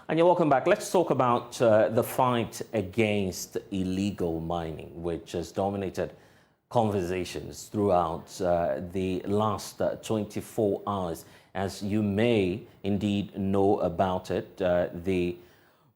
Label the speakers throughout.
Speaker 1: And you're welcome back. Let's talk about the fight against illegal mining, which has dominated conversations throughout the last 24 hours. As you may indeed know about it, the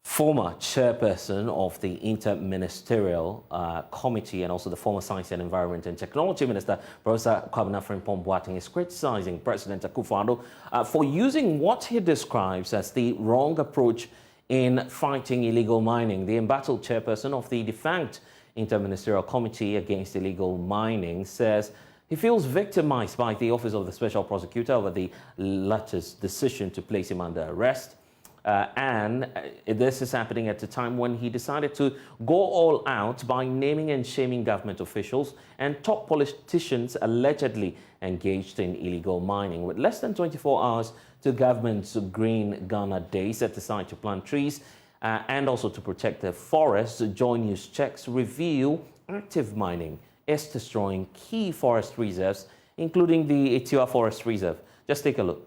Speaker 1: former chairperson of the Interministerial Committee and also the former Science and Environment and Technology Minister, Professor Kwabena Frimpong Boateng, is criticizing President Akufo-Addo for using what he describes as the wrong approach in fighting illegal mining. The embattled chairperson of the defunct Interministerial Committee Against Illegal Mining says he feels victimized by the Office of the Special Prosecutor over the latter's decision to place him under arrest. This is happening at a time when he decided to go all out by naming and shaming government officials and top politicians allegedly engaged in illegal mining. With less than 24 hours to government's Green Ghana Day set aside to plant trees and also to protect the forests, Joy News checks reveal active mining is destroying key forest reserves, including the Etiwa Forest Reserve. Just take a look.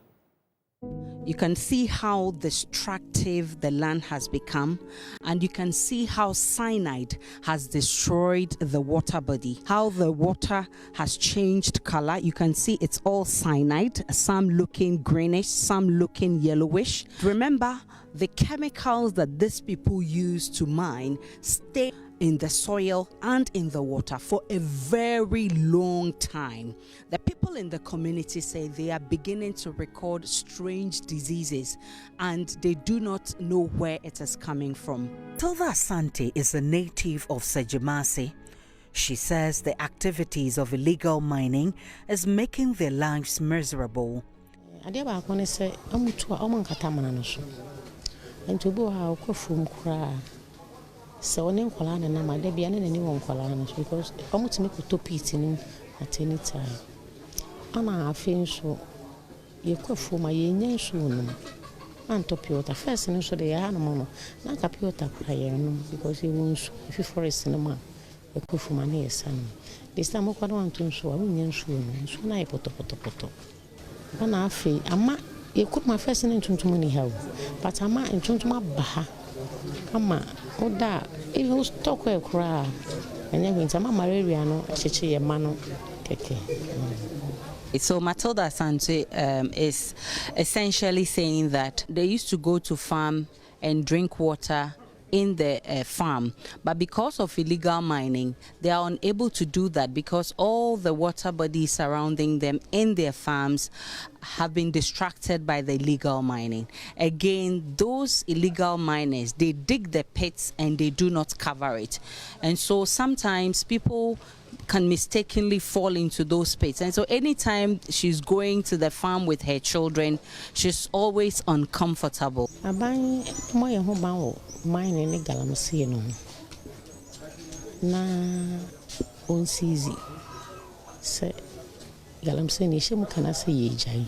Speaker 2: You can see how destructive the land has become, and you can see how cyanide has destroyed the water body, how the water has changed color. You can see it's all cyanide, some looking greenish, some looking yellowish. Remember, the chemicals that these people use to mine stay in the soil and in the water for a very long time. The people in the community say they are beginning to record strange diseases and they do not know where it is coming from. Tilda Asante is a native of Sejimasi. She says the activities of illegal mining is making their lives miserable.
Speaker 3: So on Nkwala na ma de bia na ni won Nkwala no because omutimi ko pit ni at any time ana afin so ye kwafu ma ye nya nso no an to piota first no so de ya no no na ka piota prayer no because he won't if forest no ma ye kwafu ma na yesan this time ko no anto nso a nya nso no so na ye poto ana afi ama ye kwafu ma first no ntuntum ni hawo but ama ntuntum abaha ama oda even stock we kra and then sama malaria no cheche ye mano keke.
Speaker 2: So Matilda Asante is essentially saying that they used to go to farm and drink water in the farm, but because of illegal mining they are unable to do that because all the water bodies surrounding them in their farms have been distracted by the illegal mining. Again, those illegal miners, they dig the pits and they do not cover it, and so sometimes people can mistakenly fall into those pits. And so anytime she's going to the farm with her children, she's always uncomfortable.
Speaker 3: Mine ni galamsey no na on season se galamsey ni shemu kana se yejai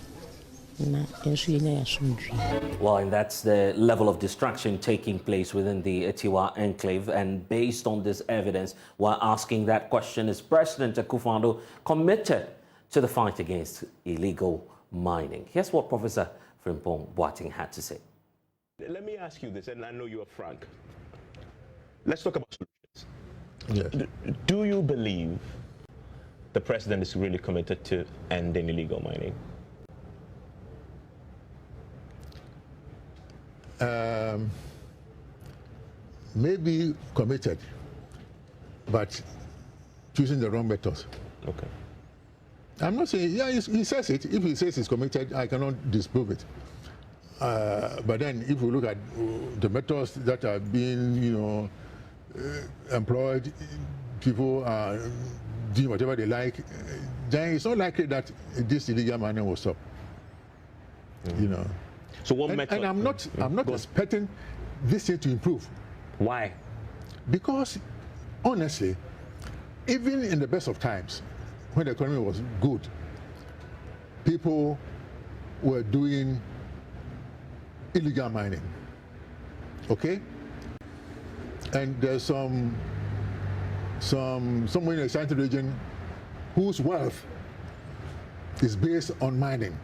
Speaker 3: na enso yenya yasundwi.
Speaker 1: Well, and that's the level of distraction taking place within the Etiwa enclave, and based on this evidence we're asking that question: is President Akufo-Addo committed to the fight against illegal mining? Here's what Professor Frimpong Boateng had to say.
Speaker 4: Let me ask you this, and I know you are frank. Let's talk about solutions.
Speaker 5: Yes.
Speaker 4: Do you believe the president is really committed to ending illegal mining?
Speaker 5: Maybe committed, but choosing the wrong methods.
Speaker 4: Okay.
Speaker 5: I'm not saying, yeah, he says it. If he says he's committed, I cannot disprove it. But then if we look at the methods that are being, employed, people are doing whatever they like, then it's not likely that this illegal mining will stop.
Speaker 4: So what method?
Speaker 5: And I'm not expecting this thing to improve.
Speaker 4: Why?
Speaker 5: Because honestly, even in the best of times, when the economy was good, people were doing illegal mining, okay? And there's somewhere in the Ashanti region whose wealth is based on mining.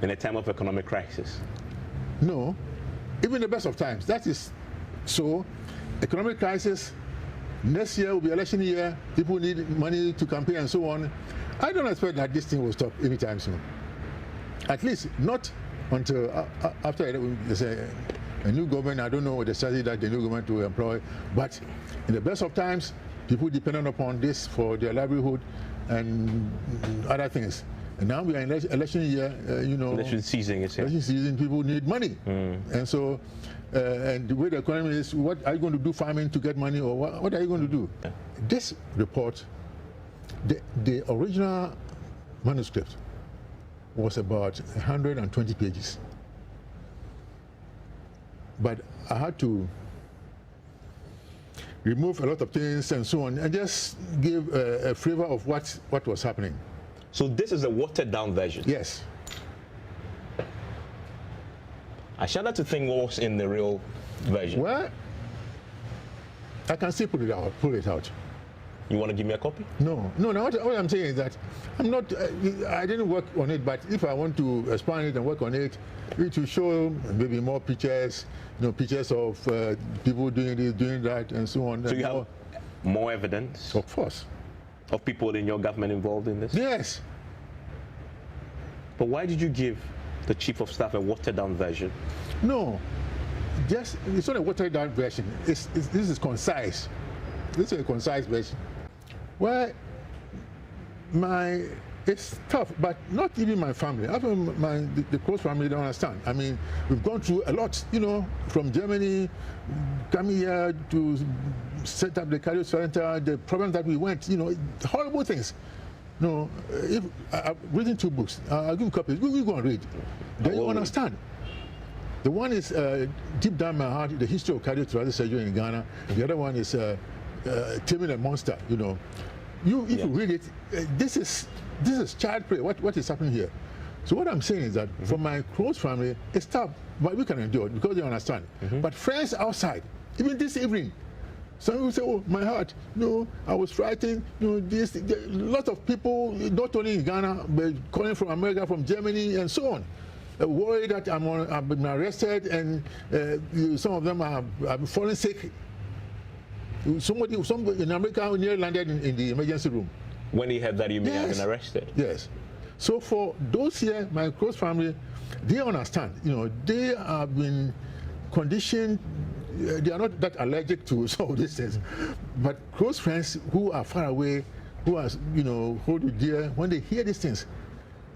Speaker 4: In a time of economic crisis?
Speaker 5: No, even the best of times. That is so. Economic crisis. Next year will be election year. People need money to campaign and so on. I don't expect that this thing will stop anytime soon. At least not until after there's a new government. I don't know the strategy that the new government will employ. But in the best of times, people dependent upon this for their livelihood and other things. And now we are in election year,
Speaker 4: Election season is here.
Speaker 5: Election season, people need money. And so, and the way the economy is, what are you going to do farming to get money, or what are you going to do?
Speaker 4: Yeah.
Speaker 5: This report, the original manuscript was about 120 pages. But I had to remove a lot of things and so on, and just give a flavor of what was happening.
Speaker 4: So this is a watered down version.
Speaker 5: Yes.
Speaker 4: I shudder to think what was in the real version.
Speaker 5: Well, I can still pull it out.
Speaker 4: You want to give me a copy?
Speaker 5: No. What I'm saying is that I'm not. I didn't work on it, but if I want to expand it and work on it, to show maybe more pictures, pictures of people doing this, doing that, and so on.
Speaker 4: So you have more evidence?
Speaker 5: Of course.
Speaker 4: Of people in your government involved in this?
Speaker 5: Yes.
Speaker 4: But why did you give the chief of staff a watered down version?
Speaker 5: No, it's not a watered down version. This is concise. This is a concise version. Well, it's tough, but not even my family. The close family don't understand. I mean, we've gone through a lot, from Germany, coming here to set up the cardio center, the problems that we went, horrible things. If I've written 2 books, I'll give you copies. We go and read. Then you understand. The one is deep down my heart, the history of cardiothoracic surgery in Ghana. The other one is Taming a Monster. If you read it, this is child play. What is happening here? So what I'm saying is that for my close family, it's tough, but we can endure it because they understand. But friends outside, even this evening, some people say, "Oh, my heart, I was frightened." This. A lot of people, not only in Ghana, but calling from America, from Germany, and so on, worried that I've been arrested, and some of them have fallen sick. Somebody in America nearly landed in the emergency room.
Speaker 4: When he heard that you may have been arrested?
Speaker 5: Yes. So for those here, my close family, they understand. They have been conditioned. They are not that allergic to some of these things. But close friends who are far away, who are, hold you dear, when they hear these things,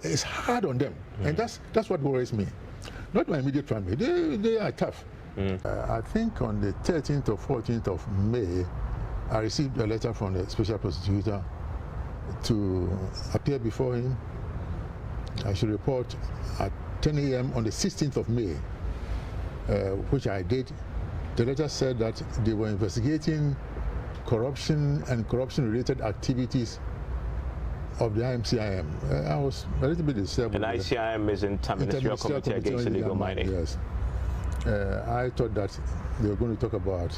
Speaker 5: it's hard on them. And that's what worries me. Not my immediate family. They are tough. I think on the 13th or 14th of May, I received a letter from the special prosecutor to appear before him. I should report at 10 a.m. on the 16th of May, which I did. The letter said that they were investigating corruption and corruption-related activities of the IMCIM. I was a little bit disturbed.
Speaker 4: And ICIM is Inter-Ministerial Committee Against Illegal Mining.
Speaker 5: Yes. I thought that they were going to talk about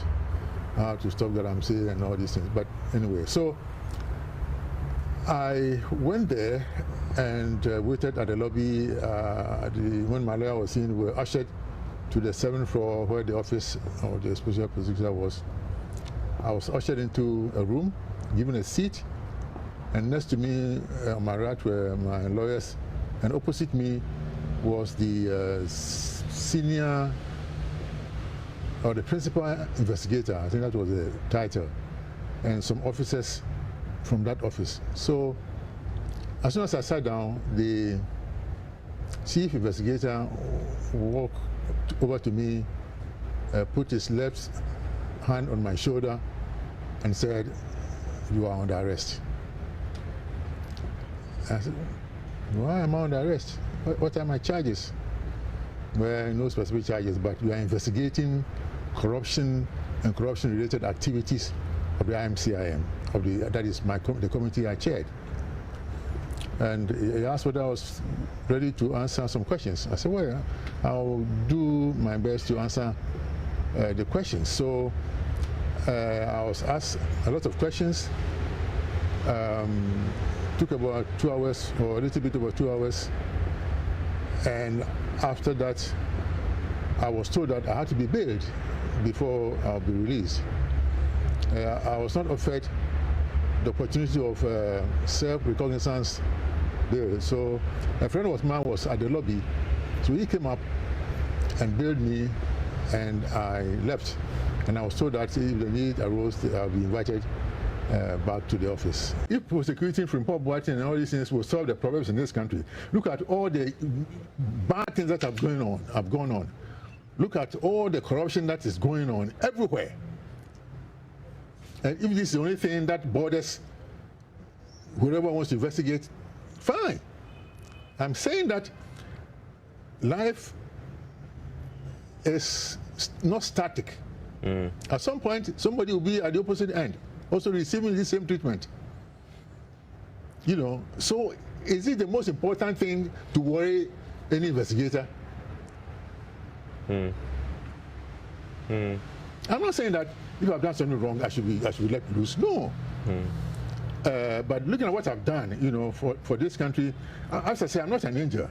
Speaker 5: how to stop Galamsey and all these things. But anyway, so I went there and waited at the lobby. When my lawyer was in, we were ushered to the 7th floor where the office of the special prosecutor was. I was ushered into a room, given a seat, and next to me, on my right, were my lawyers, and opposite me was the senior or the principal investigator. I think that was the title, and some officers from that office. So as soon as I sat down, the chief investigator walked over to me, put his left hand on my shoulder and said, "You are under arrest." I said, "Why am I under arrest? What are my charges?" Well, no specific charges, but we are investigating corruption and corruption-related activities of the IMCIM, that is the committee I chaired. And he asked whether I was ready to answer some questions. I said, well, I'll do my best to answer the questions. So I was asked a lot of questions. Took about 2 hours, or a little bit over 2 hours. And after that, I was told that I had to be bailed before I'll be released. I was not offered the opportunity of self-recognizance bail. So a friend of mine was at the lobby, so he came up and bailed me, and I left. And I was told that if the need arose, I'll be invited back to the office. If prosecuting Frimpong Boateng and all these things will solve the problems in this country, look at all the bad things that have gone on. Look at all the corruption that is going on everywhere. And if this is the only thing that bothers whoever wants to investigate, fine. I'm saying that life is not static. At some point, somebody will be at the opposite end, also receiving the same treatment. You know, so is it the most important thing to worry any investigator? I'm not saying that if I've done something wrong, I should be let loose. No. But looking at what I've done, you know, for this country, as I say, I'm not an angel,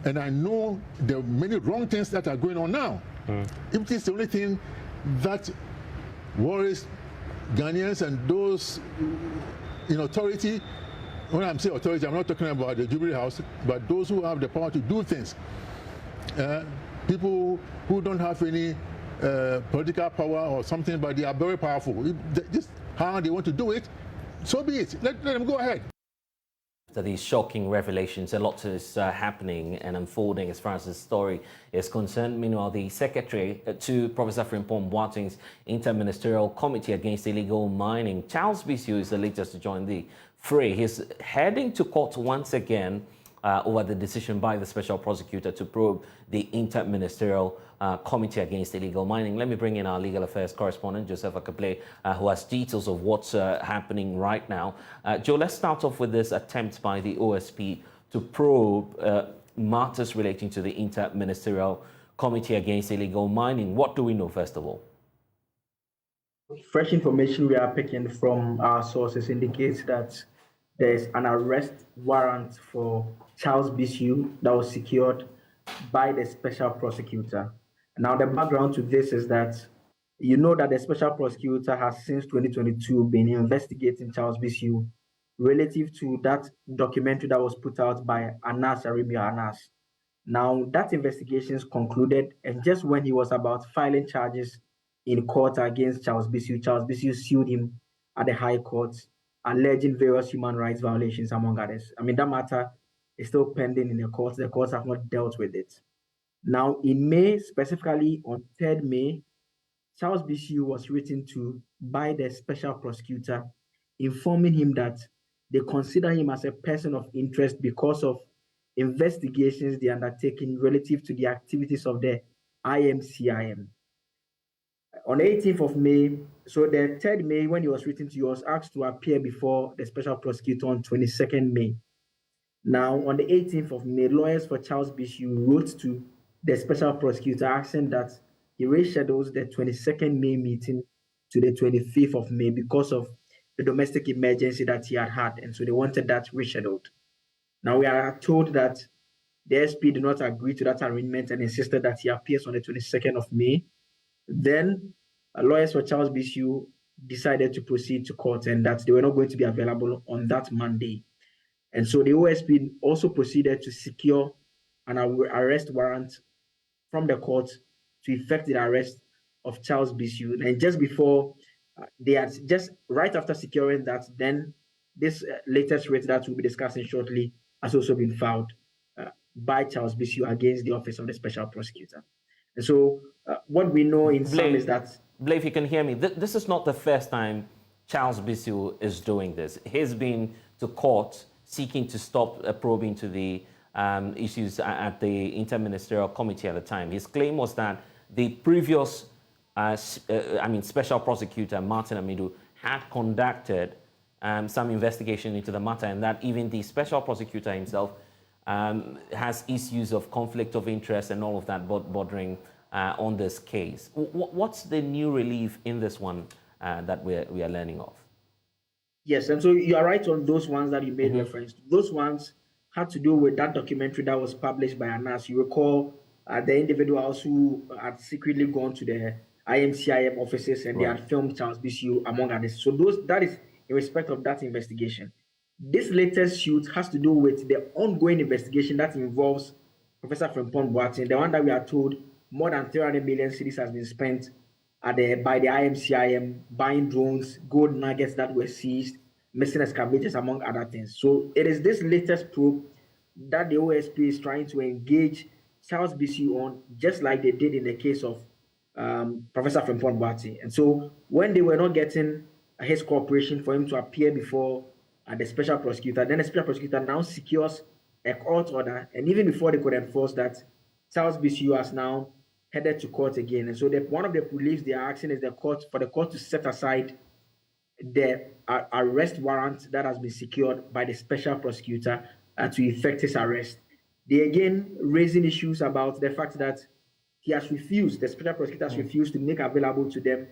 Speaker 5: and I know there are many wrong things that are going on now. If it is the only thing that worries Ghanaians and those in authority, when I'm saying authority, I'm not talking about the Jubilee House, but those who have the power to do things. People who don't have any political power or something, but they are very powerful. Just how they want to do it, so be it. Let them go ahead.
Speaker 1: After these shocking revelations, a lot is happening and unfolding as far as the story is concerned. Meanwhile, the secretary to Professor Frimpong Boateng's Interministerial Committee Against Illegal Mining, Charles Bissiou, is the latest to join the fray. He's heading to court once again over the decision by the special prosecutor to probe the Interministerial Committee Against Illegal Mining. Let me bring in our legal affairs correspondent, Joseph Akaple, who has details of what's happening right now. Joe, let's start off with this attempt by the OSP to probe matters relating to the Interministerial Committee Against Illegal Mining. What do we know, first of all?
Speaker 6: Fresh information we are picking from our sources indicates that there's an arrest warrant for Charles Bissiou that was secured by the special prosecutor. Now, the background to this is that you know that the special prosecutor has since 2022 been investigating Charles Bissiou relative to that documentary that was put out by Anas Arimio Anas. Now, that investigation is concluded, and just when he was about filing charges in court against Charles Bissiou sued him at the High Court, alleging various human rights violations, among others. I mean, that matter is still pending in the courts. The courts have not dealt with it. Now, in May, specifically on 3rd May, Charles Bissiou was written to by the special prosecutor, informing him that they consider him as a person of interest because of investigations they undertaking relative to the activities of the IMCIM. On the 18th of May, so the 3rd May, when he was written to, he was asked to appear before the special prosecutor on 22nd May. Now, on the 18th of May, lawyers for Charles Bissiou wrote to the special prosecutor asking that he reschedules the 22nd May meeting to the 25th of May because of the domestic emergency that he had. And so they wanted that rescheduled. Now, we are told that the SP did not agree to that arrangement and insisted that he appears on the 22nd of May. Then lawyers for Charles Bissiou decided to proceed to court and that they were not going to be available on that Monday. And so the OSP also proceeded to secure an arrest warrant from the court to effect the arrest of Charles Bissiou. And just before, they had just right after securing that, then this latest writ that we'll be discussing shortly has also been filed by Charles Bissiou against the office of the special prosecutor. And so what we know in sum is that...
Speaker 1: Blaise, you can hear me. This is not the first time Charles Bissiou is doing this. He's been to court seeking to stop probing to the issues at the Interministerial Committee at the time. His claim was that the previous special prosecutor, Martin Amidu, had conducted some investigation into the matter, and that even the special prosecutor himself has issues of conflict of interest and all of that bordering on this case. What's the new relief in this one that we are learning of?
Speaker 6: Yes, and so you are right on those ones that you made reference to. Those ones had to do with that documentary that was published by Anas. You recall the individuals who had secretly gone to the IMCIM offices and they had filmed Charles BCU, among others. So that is in respect of that investigation. This latest suit has to do with the ongoing investigation that involves Professor Frimpong Boateng, the one that we are told more than 300 million cedis has been spent by the IMCIM buying drones, gold nuggets that were seized, missing excavators, among other things. So it is this latest probe that the OSP is trying to engage Charles BCU on, just like they did in the case of Professor Frimpong Boateng. And so when they were not getting his cooperation for him to appear before the special prosecutor, then the special prosecutor now secures a court order, and even before they could enforce that, Charles BCU has now headed to court again. And so one of the reliefs they are asking is for the court to set aside the arrest warrant that has been secured by the special prosecutor to effect his arrest. They again raising issues about the fact that the special prosecutor has refused to make available to them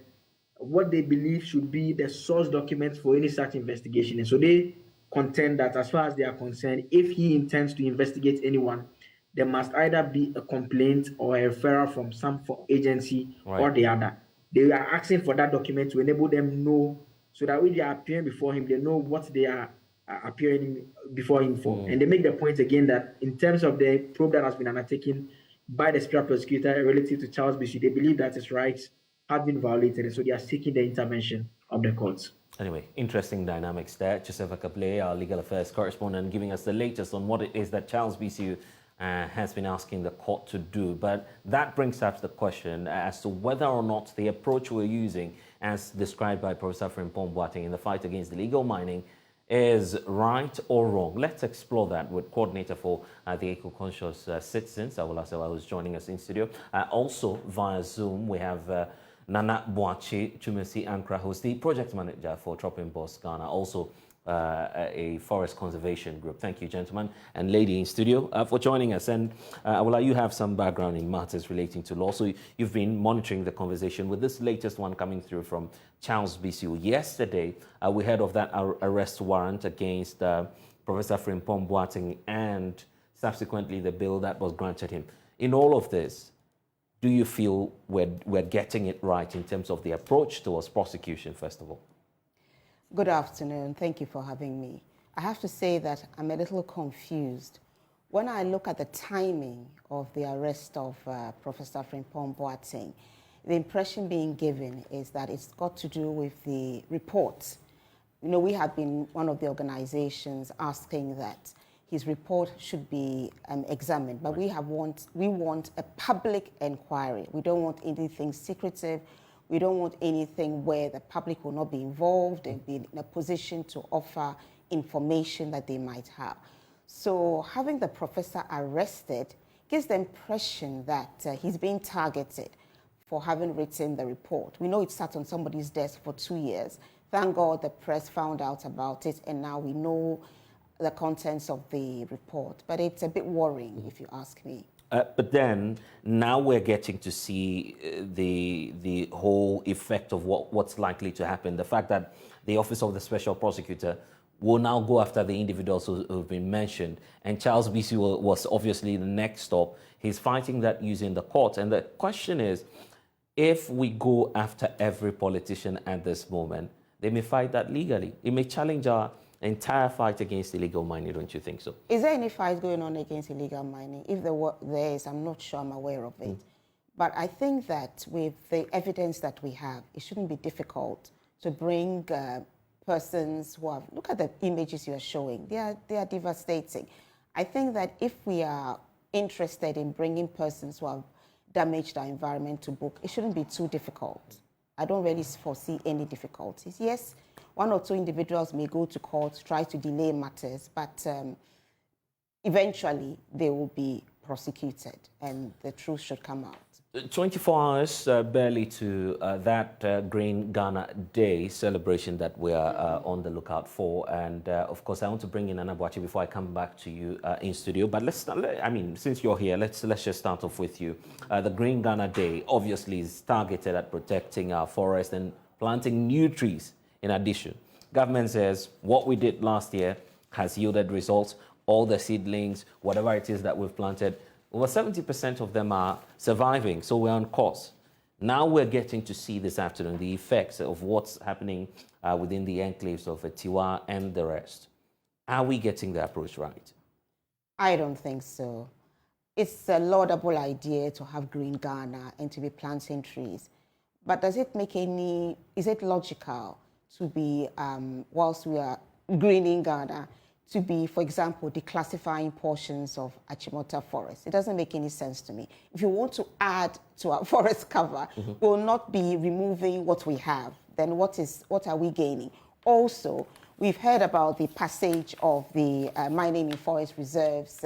Speaker 6: what they believe should be the source documents for any such investigation. And so they contend that as far as they are concerned, if he intends to investigate anyone, there must either be a complaint or a referral from some agency or the other. They are asking for that document to enable them know, so that when they are appearing before him, they know what they are appearing before him for. And they make the point again that in terms of the probe that has been undertaken by the special prosecutor relative to Charles BCU, they believe that his rights have been violated, and so they are seeking the intervention of the courts.
Speaker 1: Anyway, interesting dynamics there. Joseph Akaple, our legal affairs correspondent, giving us the latest on what it is that Charles BCU has been asking the court to do. But that brings up the question as to whether or not the approach we're using, as described by Professor Frimpong Boateng in the fight against illegal mining, is right or wrong. Let's explore that with coordinator for the Eco-Conscious Citizens, Awula Sewa, who's joining us in studio. Also via Zoom, we have Nana Boakye Chumesi Ankra, who's the project manager for Tropping Boss Ghana, also a forest conservation group. Thank you, gentlemen and lady in studio, for joining us. And Awula, you have some background in matters relating to law, so you've been monitoring the conversation with this latest one coming through from Charles BCU. Yesterday, we heard of that arrest warrant against Professor Frimpong Boateng and subsequently the bill that was granted him. In all of this, do you feel we're getting it right in terms of the approach towards prosecution, first of all?
Speaker 7: Good afternoon. Thank you for having me. I have to say that I'm a little confused. When I look at the timing of the arrest of Professor Frimpong Boateng, the impression being given is that it's got to do with the reports. You know, we have been one of the organizations asking that his report should be examined, but we want a public inquiry. We don't want anything secretive. We don't want anything where the public will not be involved and be in a position to offer information that they might have. So having the professor arrested gives the impression that he's being targeted for having written the report. We know it sat on somebody's desk for 2 years. Thank God the press found out about it, and now we know the contents of the report. But it's a bit worrying, if you ask me.
Speaker 1: But then now we're getting to see the whole effect of what's likely to happen. The fact that the Office of the Special Prosecutor will now go after the individuals who've been mentioned. And Charles BCU was obviously the next stop. He's fighting that using the court. And the question is, if we go after every politician at this moment, they may fight that legally. It may challenge our entire fight against illegal mining, don't you think so?
Speaker 7: Is there any fight going on against illegal mining? If there is, I'm not sure I'm aware of it. But I think that with the evidence that we have, it shouldn't be difficult to bring persons who have, look at the images you're showing, they are devastating. I think that if we are interested in bringing persons who have damaged our environment to book, it shouldn't be too difficult. I don't really foresee any difficulties. Yes, 1 or 2 individuals may go to court, try to delay matters, but eventually they will be prosecuted and the truth should come out. 24
Speaker 1: hours barely to that Green Ghana Day celebration that we are on the lookout for. And of course, I want to bring in Nana Boakye before I come back to you in studio. But let's start, I mean, since you're here, let's just start off with you. The Green Ghana Day obviously is targeted at protecting our forest and planting new trees. In addition, government says what we did last year has yielded results. All the seedlings, whatever it is that we've planted, over 70% of them are surviving, so we're on course. Now we're getting to see this afternoon the effects of what's happening within the enclaves of Tiwa and the rest. Are we getting the approach right?
Speaker 7: I don't think so. It's a laudable idea to have green Ghana and to be planting trees. But does it make any, is it logical to be, whilst we are greening Ghana, to be, for example, declassifying portions of Achimota forest? It doesn't make any sense to me. If you want to add to our forest cover, we'll not be removing what we have. Then what are we gaining? Also, we've heard about the passage of the mining in forest reserves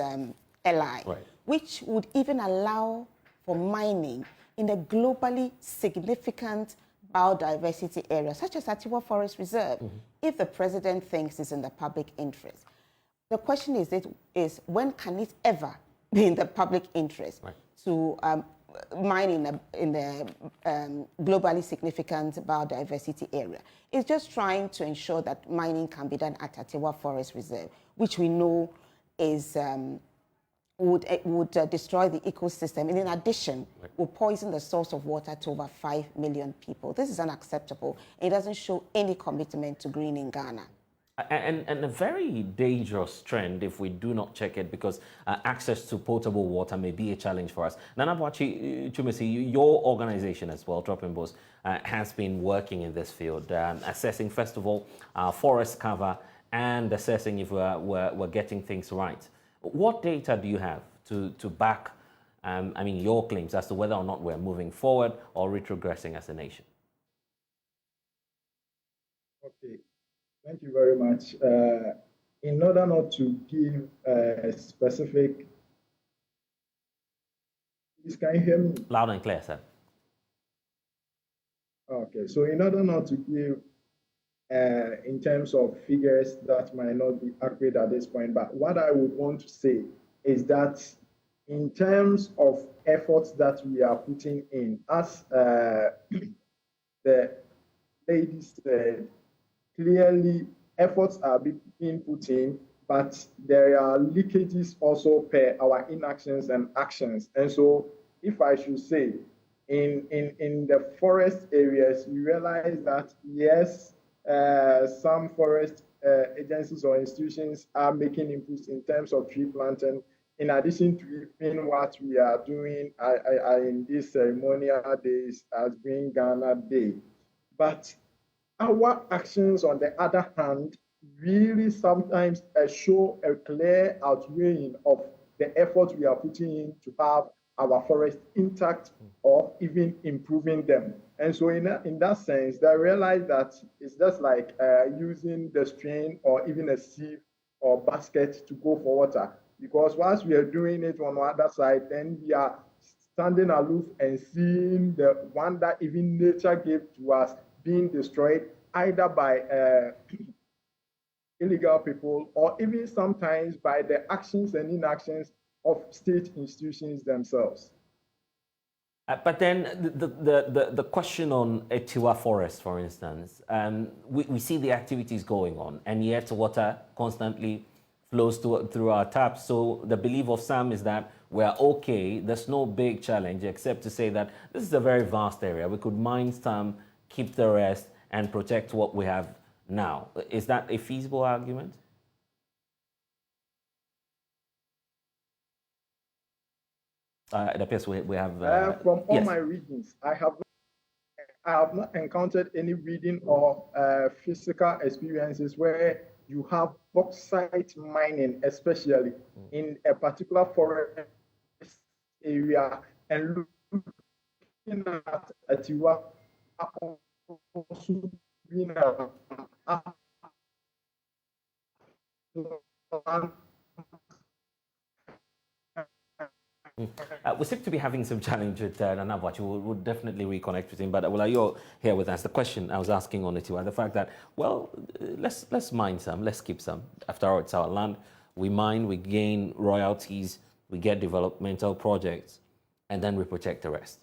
Speaker 7: LI, right, which would even allow for mining in a globally significant biodiversity area, such as Atiwa Forest Reserve, if the president thinks it's in the public interest. The question is when can it ever be in the public interest, right, to mine in the globally significant biodiversity area? It's just trying to ensure that mining can be done at Atiwa Forest Reserve, which we know is would destroy the ecosystem, and in addition, right, will poison the source of water to over 5 million people. This is unacceptable. It doesn't show any commitment to greening Ghana.
Speaker 1: And a very dangerous trend if we do not check it, because access to potable water may be a challenge for us. Nana Boakye Twumasi, your organization as well, Drop in Boss, has been working in this field, assessing, first of all, forest cover and assessing if we're getting things right. What data do you have to back, your claims as to whether or not we're moving forward or retrogressing as a nation?
Speaker 8: Okay. Thank you very much. In order not to give a specific... Please, can you hear me?
Speaker 1: Loud and clear, sir.
Speaker 8: Okay, so in order not to give, in terms of figures that might not be accurate at this point, but what I would want to say is that in terms of efforts that we are putting in, as the lady said, clearly, efforts are being put in, but there are leakages also per our inactions and actions. And so, if I should say, in the forest areas, we realize that, yes, some forest agencies or institutions are making inputs in terms of tree planting, in addition to even what we are doing in these ceremonial days as Green Ghana Day. But our actions, on the other hand, really sometimes show a clear outweighing of the effort we are putting in to have our forests intact or even improving them. And so in that sense, I realize that it's just like using the strain or even a sieve or basket to go for water. Because once we are doing it on the other side, then we are standing aloof and seeing the one that even nature gave to us being destroyed either by illegal people or even sometimes by the actions and inactions of state institutions themselves.
Speaker 1: But then the question on Tiwa Forest, for instance, we see the activities going on, and yet water constantly flows through our taps. So the belief of some is that we're okay, there's no big challenge, except to say that this is a very vast area. We could mine some, keep the rest, and protect what we have now. Is that a feasible argument? It appears we have...
Speaker 8: from all
Speaker 1: yes.
Speaker 8: my readings, I have not encountered any reading or physical experiences where you have bauxite mining, especially in a particular forest area, and looking at Atiwa also being
Speaker 1: we seem to be having some challenge with Nana Boakye. We'll definitely reconnect with him. But while you're here with us, the question I was asking on Atiwa, the fact that, well, let's mine some, let's keep some. After all, it's our land. We mine, we gain royalties, we get developmental projects, and then we protect the rest.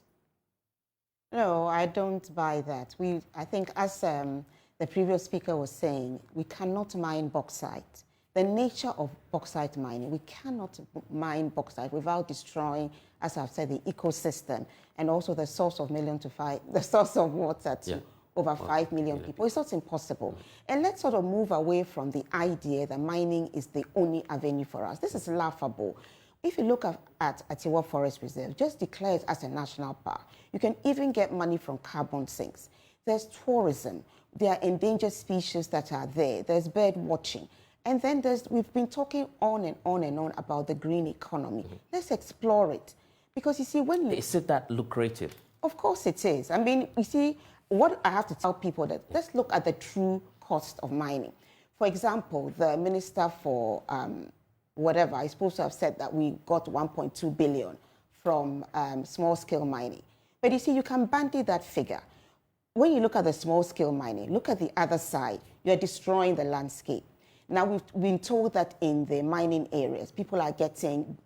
Speaker 7: No, I don't buy that. I think, as the previous speaker was saying, we cannot mine bauxite. the nature of bauxite mining. We cannot mine bauxite without destroying, as I've said, the ecosystem and also the source of the source of water to over 5 million people. It's not impossible. And let's sort of move away from the idea that mining is the only avenue for us. This is laughable. If you look at Atiwa Forest Reserve, just declare it as a national park. You can even get money from carbon sinks. There's tourism. There are endangered species that are there. There's bird watching. And then we've been talking on and on and on about the green economy. Let's explore it. Because you see, when you...
Speaker 1: Is it that lucrative?
Speaker 7: Of course it is. I mean, you see, what I have to tell people that let's look at the true cost of mining. For example, the Minister for whatever is supposed to have said that we got 1.2 billion from small-scale mining. But you see, you can bandy that figure. When you look at the small-scale mining, look at the other side. You're destroying the landscape. Now, we've been told that in the mining areas, people are getting,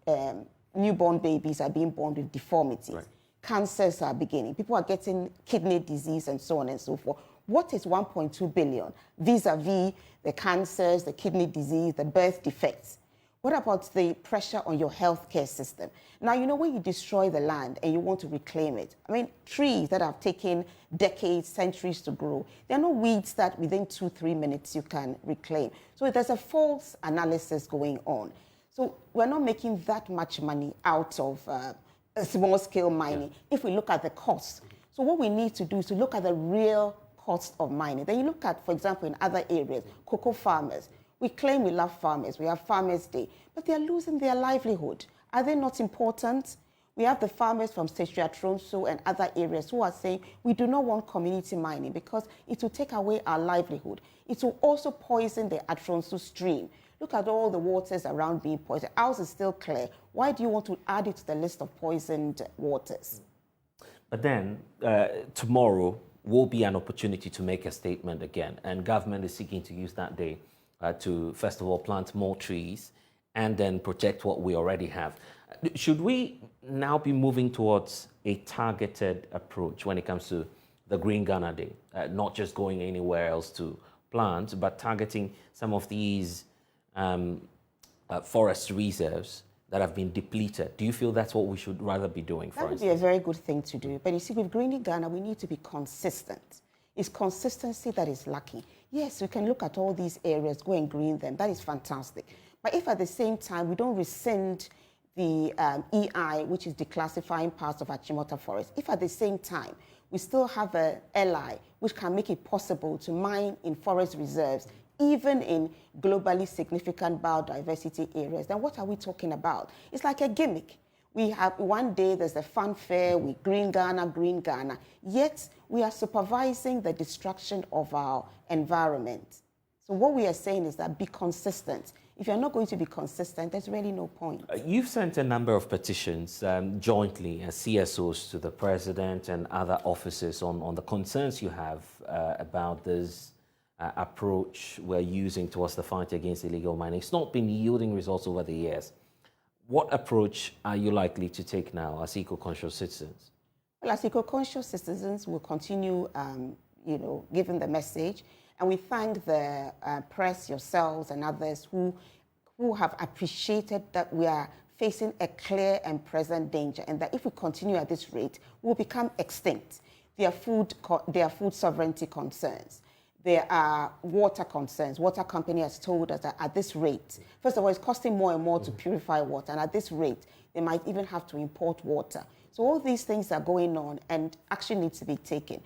Speaker 7: newborn babies are being born with deformities. Right. Cancers are beginning. People are getting kidney disease and so on and so forth. What is 1.2 billion vis-a-vis the cancers, the kidney disease, the birth defects? What about the pressure on your healthcare system? Now, you know, when you destroy the land and you want to reclaim it, I mean, trees that have taken decades, centuries to grow, there are no weeds that within 2-3 minutes you can reclaim. So there's a false analysis going on. So we're not making that much money out of small-scale mining if we look at the cost. So what we need to do is to look at the real cost of mining. Then you look at, for example, in other areas, cocoa farmers. We claim we love farmers. We have Farmers' Day, but they are losing their livelihood. Are they not important? We have the farmers from Sechia, Tronso, and other areas who are saying we do not want community mining because it will take away our livelihood. It will also poison the Atronso stream. Look at all the waters around being poisoned. Ours is still clear. Why do you want to add it to the list of poisoned waters?
Speaker 1: But then tomorrow will be an opportunity to make a statement again, and government is seeking to use that day to, first of all, plant more trees and then protect what we already have. Should we now be moving towards a targeted approach when it comes to the Green Ghana Day, not just going anywhere else to plant, but targeting some of these forest reserves that have been depleted? Do you feel that's what we should rather be doing, for instance?
Speaker 7: That would be a very good thing to do. But you see, with Green Ghana, we need to be consistent. It's consistency that is lacking. Yes, we can look at all these areas, go and green them. That is fantastic. But if at the same time we don't rescind the EI, which is declassifying parts of Achimota Forest, if at the same time we still have a LI, which can make it possible to mine in forest reserves, even in globally significant biodiversity areas, then what are we talking about? It's like a gimmick. We have one day there's a fanfare with Green Ghana, yet we are supervising the destruction of our environment. So what we are saying is that be consistent. If you're not going to be consistent, there's really no point.
Speaker 1: You've sent a number of petitions jointly as CSOs to the president and other officers on the concerns you have about this approach we're using towards the fight against illegal mining. It's not been yielding results over the years. What approach are you likely to take now as eco-conscious citizens?
Speaker 7: Well, as eco-conscious citizens, we'll continue, giving the message. And we thank the press, yourselves, and others who have appreciated that we are facing a clear and present danger, and that if we continue at this rate, we'll become extinct. There are food sovereignty concerns. There are water concerns. Water company has told us that at this rate, first of all, it's costing more and more to purify water, and at this rate, they might even have to import water. So all these things are going on, and action needs to be taken.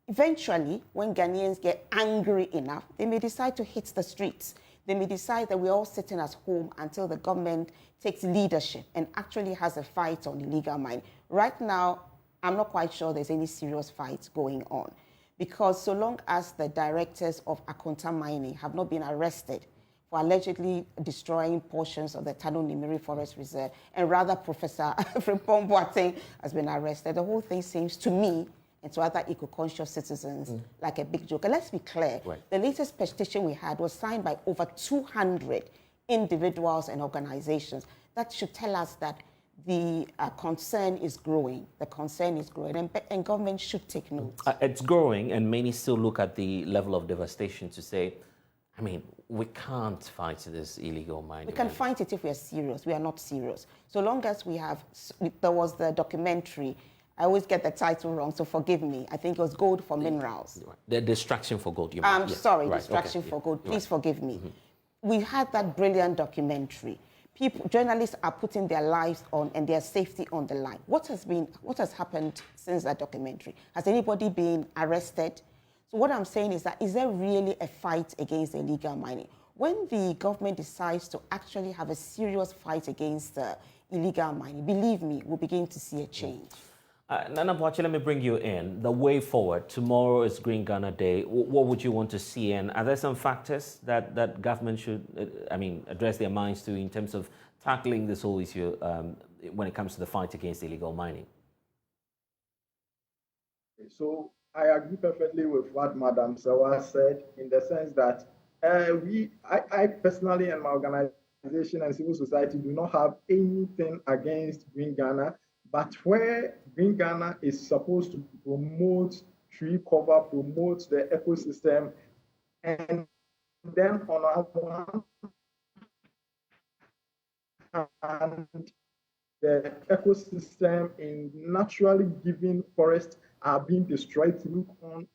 Speaker 7: Eventually, when Ghanaians get angry enough, they may decide to hit the streets. They may decide that we're all sitting at home until the government takes leadership and actually has a fight on illegal mining. Right now, I'm not quite sure there's any serious fight going on, because so long as the directors of Akonta Mining have not been arrested for allegedly destroying portions of the Tano Nimiri Forest Reserve, and rather Professor Frimpong Boateng has been arrested, the whole thing seems to me and to other eco-conscious citizens like a big joke. And let's be clear, the latest petition we had was signed by over 200 individuals and organizations. That should tell us that the concern is growing. The concern is growing, and government should take note.
Speaker 1: It's growing, and many still look at the level of devastation to say, I mean, we can't fight this illegal mining.
Speaker 7: We can fight it if we are serious. We are not serious. So long as we have, there was the documentary, I always get the title wrong, so forgive me. I think it was Gold for Minerals.
Speaker 1: The Distraction for Gold.
Speaker 7: I'm sorry,
Speaker 1: right.
Speaker 7: Distraction
Speaker 1: okay.
Speaker 7: for Gold. Please
Speaker 1: right.
Speaker 7: forgive me. We had that brilliant documentary. Journalists are putting their lives on and their safety on the line. What has happened since that documentary? Has anybody been arrested? So what I'm saying is that, is there really a fight against illegal mining? When the government decides to actually have a serious fight against illegal mining, believe me, we'll begin to see a change.
Speaker 1: Nana Boakye, let me bring you in. The way forward, tomorrow is Green Ghana Day. What would you want to see? And are there some factors that government should, address their minds to in terms of tackling this whole issue when it comes to the fight against illegal mining?
Speaker 8: So I agree perfectly with what Madam Sawa said, in the sense that I personally and my organization and civil society do not have anything against Green Ghana, but where Green Ghana is supposed to promote tree cover, promote the ecosystem, and then on our one hand, the ecosystem in naturally given forests are being destroyed through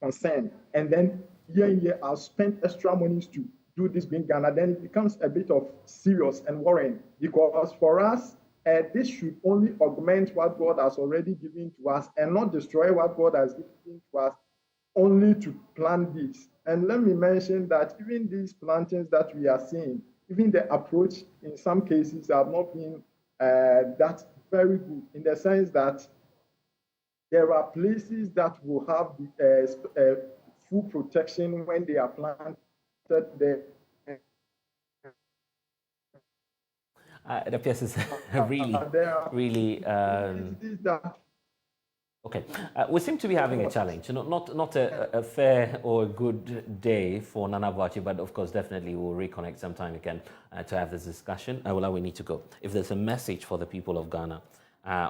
Speaker 8: concern, and then year in year I've spent extra monies to do this Green Ghana, then it becomes a bit of serious and worrying, because for us, this should only augment what God has already given to us and not destroy what God has given to us, only to plant this. And let me mention that even these plantings that we are seeing, even the approach in some cases have not been that very good, in the sense that there are places that will have full protection when they are planted there.
Speaker 1: It appears it's really. Okay, we seem to be having a challenge. Not a fair or a good day for Nana Boakye, but of course, definitely we'll reconnect sometime again to have this discussion. Well, we need to go. If there's a message for the people of Ghana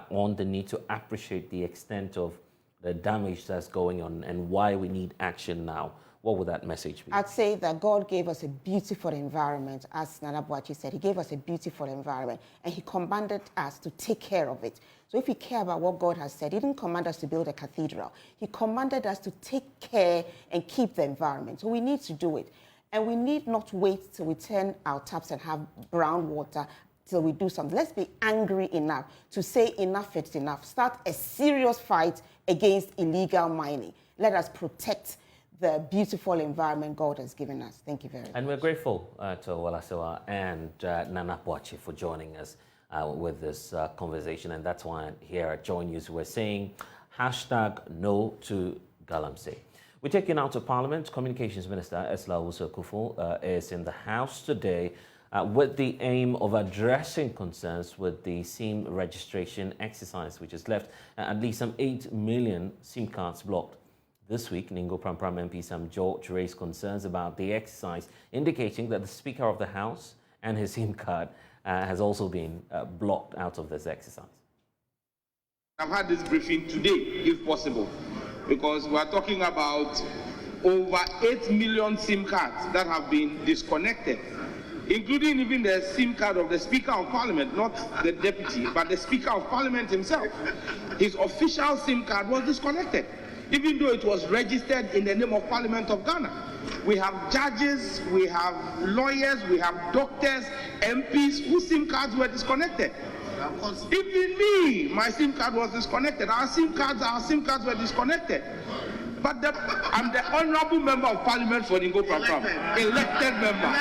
Speaker 1: on the need to appreciate the extent of the damage that's going on and why we need action now, what would that message be?
Speaker 7: I'd say that God gave us a beautiful environment, as Nana Boakye said. He gave us a beautiful environment, and He commanded us to take care of it. So if we care about what God has said, He didn't command us to build a cathedral. He commanded us to take care and keep the environment. So we need to do it. And we need not wait till we turn our taps and have brown water till we do something. Let's be angry enough to say enough is enough. Start a serious fight against illegal mining. Let us protect the beautiful environment God has given us. Thank you very much.
Speaker 1: And we're grateful to Walasewa and Nana Boakye for joining us with this conversation. And that's why here at Joy News we're saying #No to Galamsey. We're taking out to Parliament. Communications Minister Esla Owusu-Akufo is in the House today with the aim of addressing concerns with the SIM registration exercise, which has left at least some 8 million SIM cards blocked. This week, Ningo Pram MP Sam George raised concerns about the exercise, indicating that the Speaker of the House and his SIM card has also been blocked out of this exercise.
Speaker 9: I've had this briefing today, if possible, because we are talking about over 8 million SIM cards that have been disconnected, including even the SIM card of the Speaker of Parliament, not the Deputy, but the Speaker of Parliament himself. His official SIM card was disconnected, even though it was registered in the name of Parliament of Ghana. We have judges, we have lawyers, we have doctors, MPs whose SIM cards were disconnected. Even me, my SIM card was disconnected. Our SIM cards were disconnected. But I'm the honorable member of Parliament for Ningo Pram, elected member.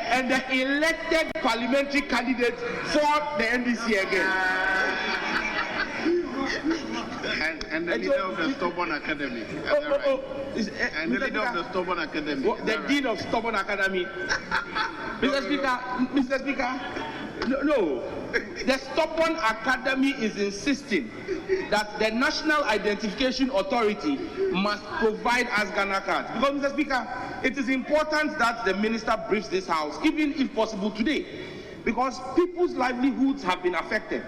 Speaker 9: And the elected parliamentary candidate for the NDC again.
Speaker 10: And the leader of the Stubborn Academy. And the leader of the Stubborn Academy.
Speaker 9: The dean of Stubborn Academy. Mr. Speaker, no. The Stubborn Academy is insisting that the National Identification Authority must provide us Ghana cards. Because, Mr. Speaker, it is important that the minister briefs this House, even if possible today, because people's livelihoods have been affected.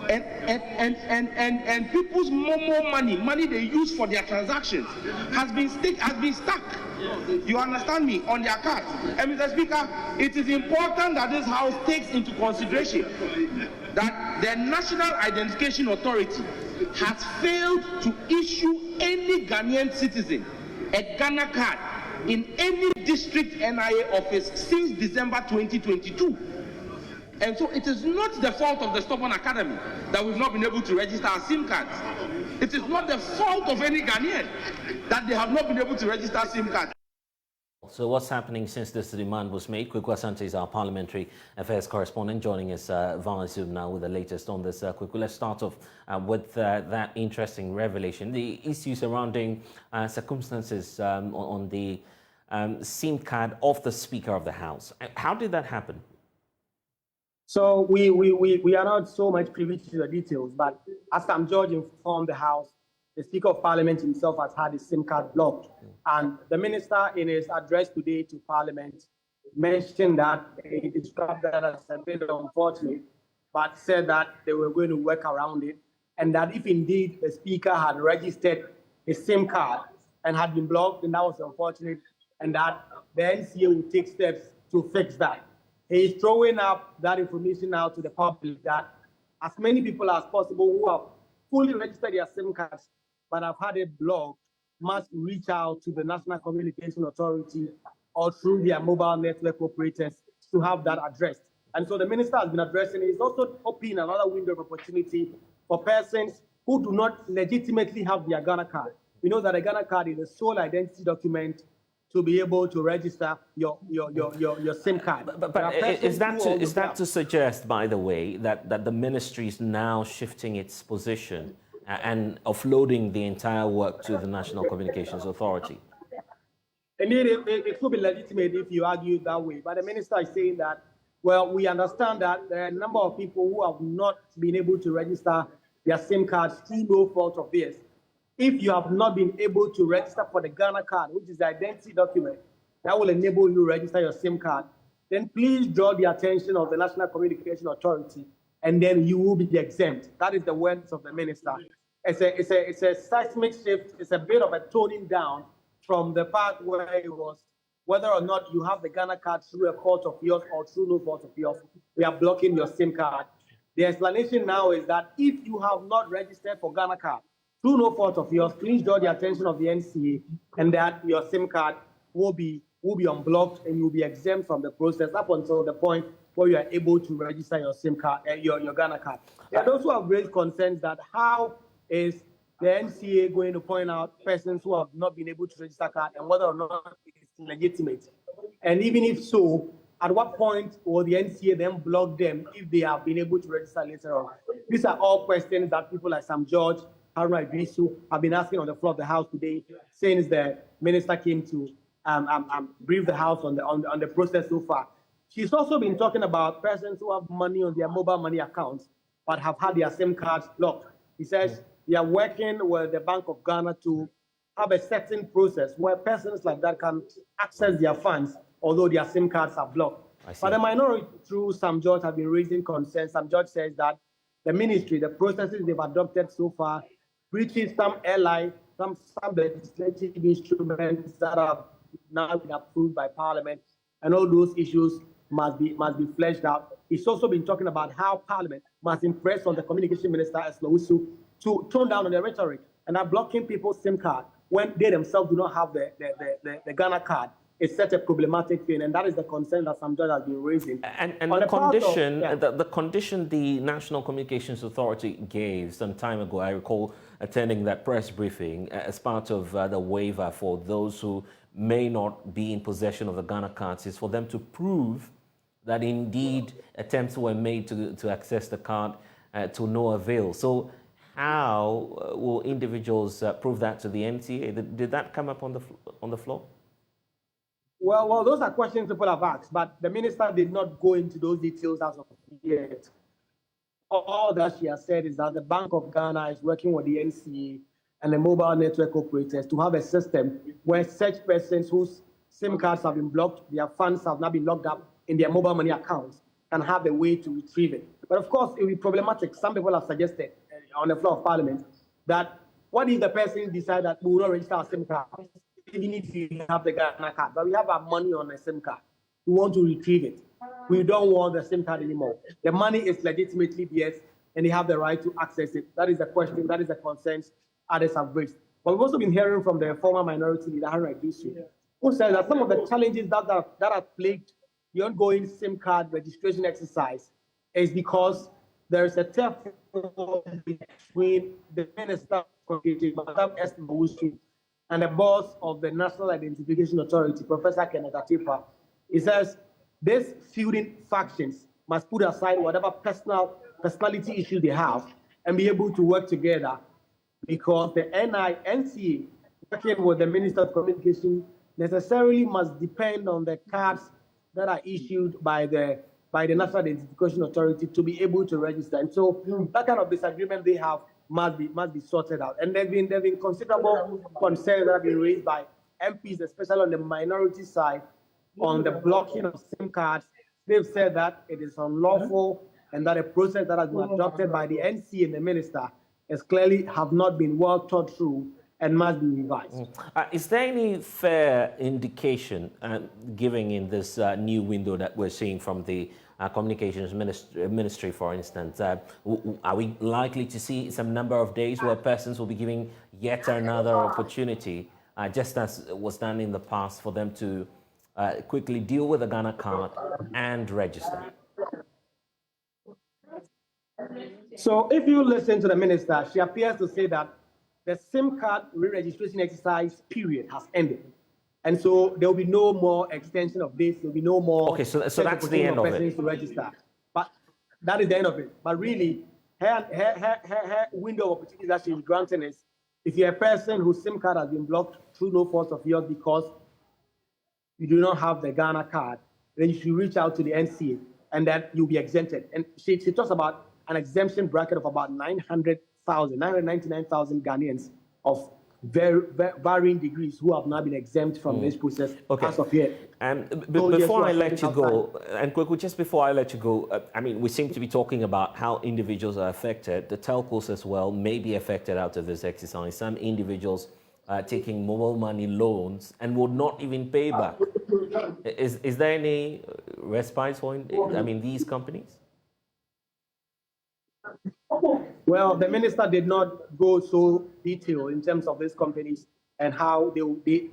Speaker 9: and people's more money they use for their transactions has been stuck. You understand me? On their cards. And Mr. Speaker, it is important that this House takes into consideration that the National Identification Authority has failed to issue any Ghanaian citizen a Ghana card in any district NIA office since December 2022. And so it is not the fault of the Stubborn Academy that we've not been able to register our SIM cards. It is not the fault of any Ghanaian that they have not been able to register SIM cards.
Speaker 1: So what's happening since this demand was made? Kwaku Asante is our parliamentary affairs correspondent, joining us via Zoom now with the latest on this. Kwaku, let's start off with that interesting revelation. The issue surrounding circumstances on the SIM card of the Speaker of the House. How did that happen?
Speaker 11: So we are not so much privy to the details, but as Sam George informed the House, the Speaker of Parliament himself has had his SIM card blocked. And the Minister, in his address today to Parliament, mentioned that he described that as a bit unfortunate, but said that they were going to work around it, and that if indeed the Speaker had registered his SIM card and had been blocked, then that was unfortunate, and that the NCA will take steps to fix that. He is throwing up that information out to the public that as many people as possible who have fully registered their SIM cards but have had it blocked must reach out to the National Communication Authority or through their mobile network operators to have that addressed. And so the Minister has been addressing it. He's also opening another window of opportunity for persons who do not legitimately have their Ghana card. We know that a Ghana card is a sole identity document to be able to register your SIM card.
Speaker 1: But is that to suggest, by the way, that the ministry is now shifting its position and offloading the entire work to the National Communications Authority?
Speaker 11: Indeed, it could be legitimate if you argue that way. But the Minister is saying that, well, we understand that there are a number of people who have not been able to register their SIM cards through no fault of theirs. If you have not been able to register for the Ghana card, which is the identity document that will enable you to register your SIM card, then please draw the attention of the National Communication Authority, and then you will be exempt. That is the words of the Minister. It's a seismic shift. It's a bit of a toning down from the part where it was whether or not you have the Ghana card through a fault of yours or through no fault of yours. We are blocking your SIM card. The explanation now is that if you have not registered for Ghana card through no fault of yours, please draw the attention of the NCA, and that your SIM card will be unblocked and you'll be exempt from the process up until the point where you are able to register your SIM card, your Ghana card. There are those who have raised concerns that how is the NCA going to point out persons who have not been able to register card and whether or not it's legitimate? And even if so, at what point will the NCA then block them if they have been able to register later on? These are all questions that people like Sam George, Haruna Iddrisu have been asking on the floor of the House today, since the Minister came to brief the House on the process so far. She's also been talking about persons who have money on their mobile money accounts but have had their SIM cards blocked. He says they are working with the Bank of Ghana to have a certain process where persons like that can access their funds, although their SIM cards are blocked. But the minority, through Sam George, have been raising concerns. Sam George says that the ministry, the processes they've adopted so far, breaches some airline, some legislative instruments that have now been approved by Parliament, and all those issues must be fleshed out. He's also been talking about how Parliament must impress on the Communication Minister, Eslohusu, to tone down on their rhetoric and are blocking people's SIM card when they themselves do not have the Ghana card. It's such a problematic thing, and that is the concern that Sam George has been raising.
Speaker 1: And the condition the National Communications Authority gave some time ago, I recall attending that press briefing as part of the waiver for those who may not be in possession of the Ghana cards, is for them to prove that indeed attempts were made to access the card to no avail. So how will individuals prove that to the NCA? Did that come up on the floor?
Speaker 11: Well, those are questions people have asked, but the minister did not go into those details as of yet. All that she has said is that the Bank of Ghana is working with the NCA and the mobile network operators to have a system where such persons whose SIM cards have been blocked, their funds have not been locked up in their mobile money accounts, can have a way to retrieve it. But of course, it will be problematic. Some people have suggested on the floor of Parliament that what if the person decides that we will not register a SIM card, even if you have the Ghana card, but we have our money on a SIM card. We want to retrieve it. We don't want the SIM card anymore. The money is legitimately theirs, and they have the right to access it. That is the question. That is the concerns others have raised. But we've also been hearing from the former minority leader, Harry Iddrisu, who says that some of the challenges that have plagued the ongoing SIM card registration exercise is because there is a theft between the Minister of Madam Esther Owusu, and the boss of the National Identification Authority, Professor Kenneth Atipa. He says these feuding factions must put aside whatever personality issues they have and be able to work together, because the NCA, working with the Minister of Communication, necessarily must depend on the cards that are issued by the National Identification Authority to be able to register. And so that kind of disagreement they have must be sorted out. And there have been considerable concerns that have been raised by MPs, especially on the minority side, on the blocking of SIM cards. They've said that it is unlawful and that a process that has been adopted by the NC and the minister is clearly have not been well thought through and must be revised.
Speaker 1: Is there any fair indication given in this new window that we're seeing from the Communications Ministry, for instance? Are we likely to see some number of days where persons will be given yet another opportunity, just as was done in the past, for them to quickly deal with the Ghana card and register?
Speaker 11: So if you listen to the minister, she appears to say that the SIM card re-registration exercise period has ended. And so there will be no more extension of this. There will be no more.
Speaker 1: Okay, so that's the end of it.
Speaker 11: To register. But that is the end of it. But really, her window of opportunity that she's granting is, if you're a person whose SIM card has been blocked through no fault of yours because you do not have the Ghana card, then you should reach out to the NCA and that you'll be exempted. And she talks about an exemption bracket of about 999,000 Ghanaians of varying degrees who have now been exempt from this process as of yet.
Speaker 1: Before I let you go, and Kweku, just before I let you go, I mean, we seem to be talking about how individuals are affected. The telcos as well may be affected out of this exercise. Some individuals taking mobile money loans and would not even pay back. Is there any respite for, these companies?
Speaker 11: Well, the minister did not go so detailed in terms of these companies and how the way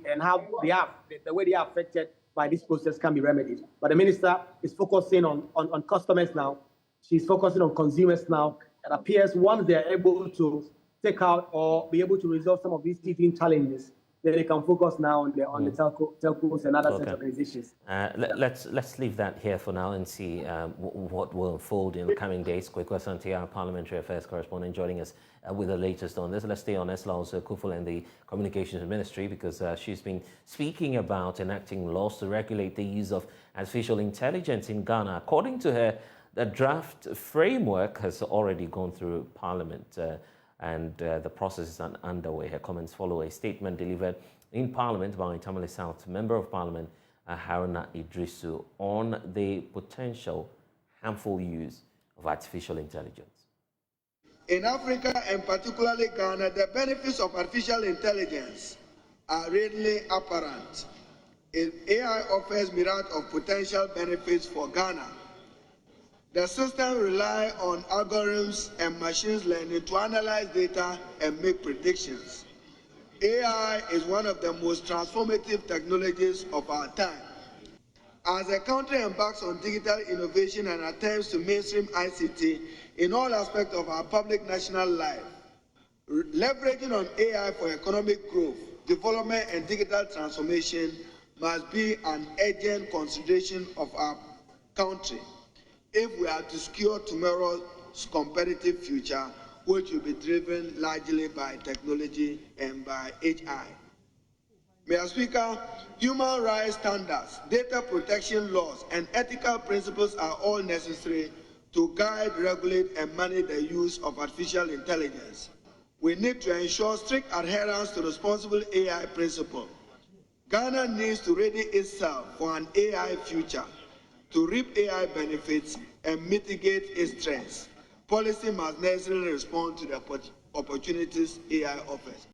Speaker 11: they are affected by this process can be remedied. But the minister is focusing on customers now. She's focusing on consumers now. It appears once they are able to take out or be able to resolve some of these teething challenges, then they can focus now on the telcos and other such organizations.
Speaker 1: Let's leave that here for now and see what will unfold in the coming days. Kweku Asante, our Parliamentary Affairs correspondent, joining us with the latest on this. Let's stay on Eslaus Kuful and the Communications Ministry, because she's been speaking about enacting laws to regulate the use of artificial intelligence in Ghana. According to her, the draft framework has already gone through Parliament. And the process is underway. Her comments follow a statement delivered in Parliament by Tamale South Member of Parliament Haruna Iddrisu on the potential harmful use of artificial intelligence.
Speaker 12: In Africa, and particularly Ghana, the benefits of artificial intelligence are readily apparent. AI offers myriad of potential benefits for Ghana. The system relies on algorithms and machine learning to analyze data and make predictions. AI is one of the most transformative technologies of our time. As the country embarks on digital innovation and attempts to mainstream ICT in all aspects of our public national life, leveraging on AI for economic growth, development, and digital transformation must be an urgent consideration of our country if we are to secure tomorrow's competitive future, which will be driven largely by technology and by AI. Mr. Speaker, human rights standards, data protection laws, and ethical principles are all necessary to guide, regulate, and manage the use of artificial intelligence. We need to ensure strict adherence to responsible AI principle. Ghana needs to ready itself for an AI future, to reap AI benefits and mitigate its threats. Policy must necessarily respond to the opportunities AI offers.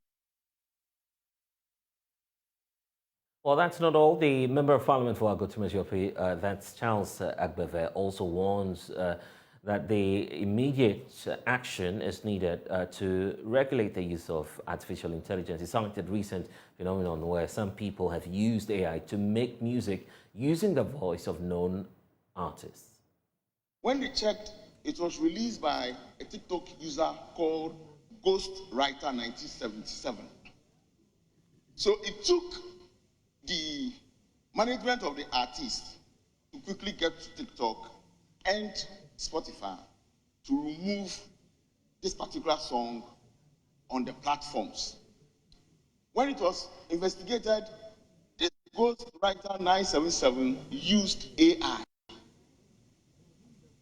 Speaker 1: Well, that's not all. The Member of Parliament for Agotuma-Jope, that's Charles Agbeve, also warns that the immediate action is needed to regulate the use of artificial intelligence. He cited recent phenomenon where some people have used AI to make music using the voice of known artists.
Speaker 13: When they checked, it was released by a TikTok user called Ghostwriter 1977. So it took the management of the artist to quickly get to TikTok and Spotify to remove this particular song on the platforms. When it was investigated, this Ghostwriter 977 used AI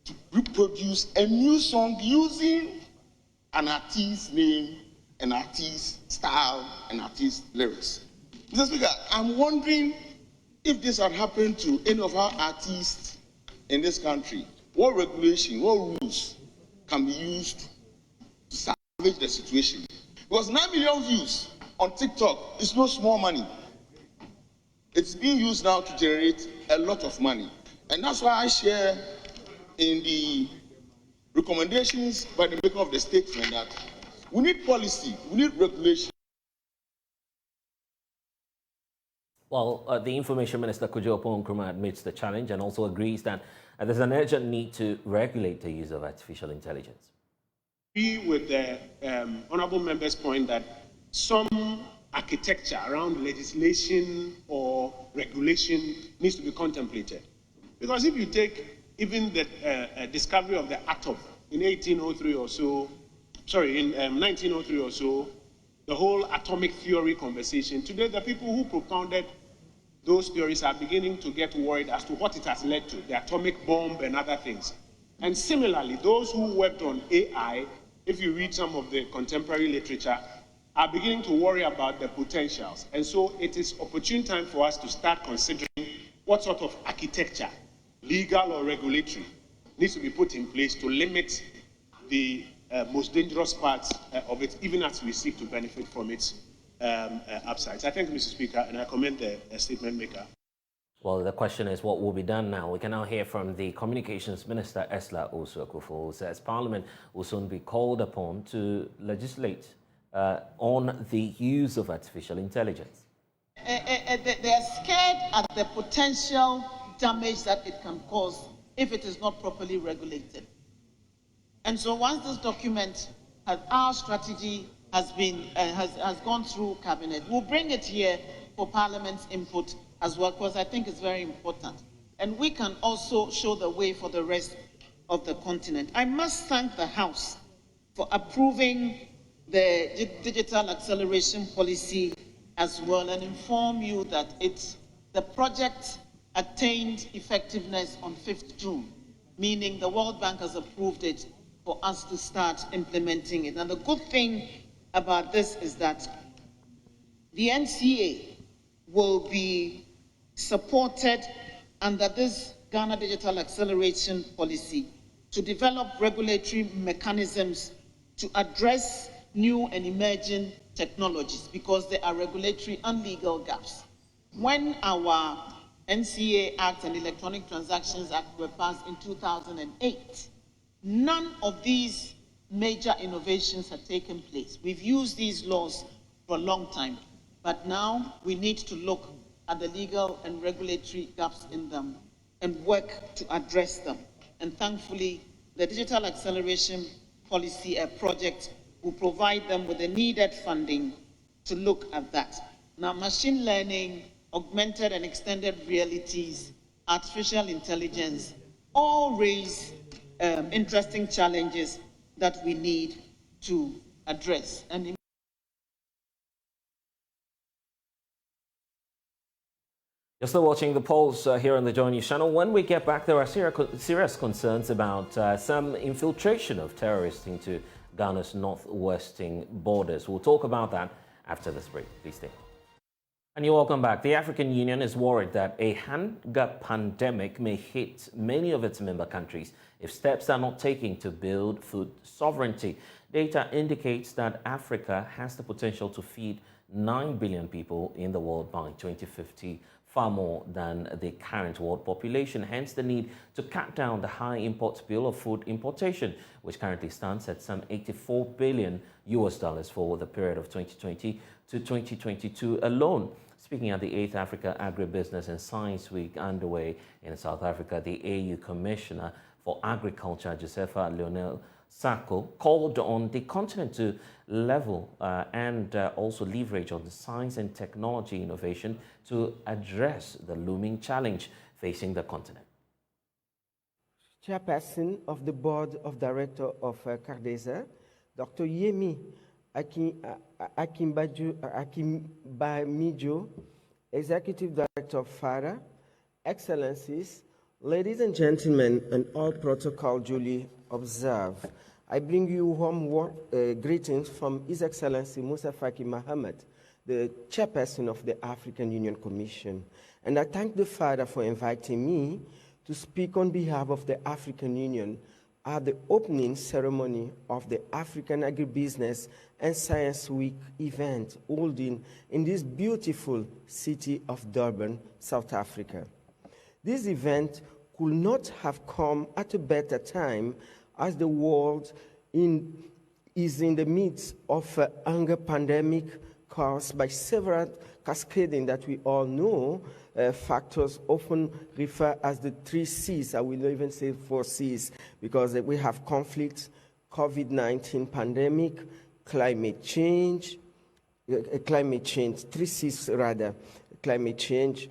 Speaker 13: to reproduce a new song using an artist's name, an artist's style, an artist's lyrics. Mr. Speaker, I'm wondering if this had happened to any of our artists in this country, what regulation, what rules can be used to salvage the situation? Because 9 million views on TikTok is no small money. It's being used now to generate a lot of money. And that's why I share in the recommendations by the maker of the statement that we need policy, we need regulation.
Speaker 1: Well, the Information Minister, Kojo Oppong-Nkrumah, admits the challenge and also agrees that there's an urgent need to regulate the use of artificial intelligence.
Speaker 14: Agree with the honourable member's point that some architecture around legislation or regulation needs to be contemplated. Because if you take even the discovery of the atom in 1803 or so, in 1903 or so, the whole atomic theory conversation, today the people who propounded those theories are beginning to get worried as to what it has led to, the atomic bomb and other things. And similarly, those who worked on AI, if you read some of the contemporary literature, are beginning to worry about the potentials. And so it is opportune time for us to start considering what sort of architecture, legal or regulatory, needs to be put in place to limit the most dangerous parts of it, even as we seek to benefit from its upsides. I thank you, Mr. Speaker, and I commend the statement maker.
Speaker 1: Well, the question is what will be done now. We can now hear from the Communications Minister, Esla Osu-Akufo, who says Parliament will soon be called upon to legislate on the use of artificial intelligence.
Speaker 15: They are scared at the potential damage that it can cause if it is not properly regulated. And so once this document, our strategy has gone through Cabinet, we'll bring it here for Parliament's input as well, because I think it's very important. And we can also show the way for the rest of the continent. I must thank the House for approving the digital acceleration policy as well, and inform you that the project attained effectiveness on 5th June, meaning the World Bank has approved it for us to start implementing it. And the good thing about this is that the NCA will be supported under this Ghana Digital Acceleration Policy to develop regulatory mechanisms to address new and emerging technologies, because there are regulatory and legal gaps. When our NCA Act and Electronic Transactions Act were passed in 2008, none of these major innovations had taken place. We've used these laws for a long time, but now we need to look at the legal and regulatory gaps in them and work to address them. And thankfully, the Digital Acceleration Policy project will provide them with the needed funding to look at that. Now, machine learning, augmented and extended realities, artificial intelligence, all raise interesting challenges that we need to address. And
Speaker 1: you're still watching the polls here on the Joy News channel. When we get back, there are serious concerns about some infiltration of terrorists into Ghana's northwestern borders. We'll talk about that after this break. Please stay. And you're welcome back. The African Union is worried that a hunger pandemic may hit many of its member countries if steps are not taken to build food sovereignty. Data indicates that Africa has the potential to feed 9 billion people in the world by 2050, far more than the current world population. Hence the need to cut down the high import bill of food importation, which currently stands at some $84 billion for the period of 2020 to 2022 alone. Speaking at the 8th Africa Agribusiness and Science Week underway in South Africa, the AU Commissioner for Agriculture, Josefa Leonel Sako, called on the continent to level and also leverage on the science and technology innovation to address the looming challenge facing the continent.
Speaker 16: Chairperson of the Board of Directors of CARDESA, Dr. Yemi Akimbamijo, Executive Director of FARA, Excellencies, ladies and gentlemen, and all protocol duly observed. I bring you warm greetings from His Excellency Musa Faki Mohammed, the Chairperson of the African Union Commission. And I thank the Father for inviting me to speak on behalf of the African Union at the opening ceremony of the African Agribusiness and Science Week event holding in this beautiful city of Durban, South Africa. This event could not have come at a better time as the world is in the midst of a hunger pandemic caused by several cascading that we all know factors often referred as the 3 C's. I will even say 4 C's because we have conflict, COVID-19 pandemic, climate change, 3 C's rather, climate change.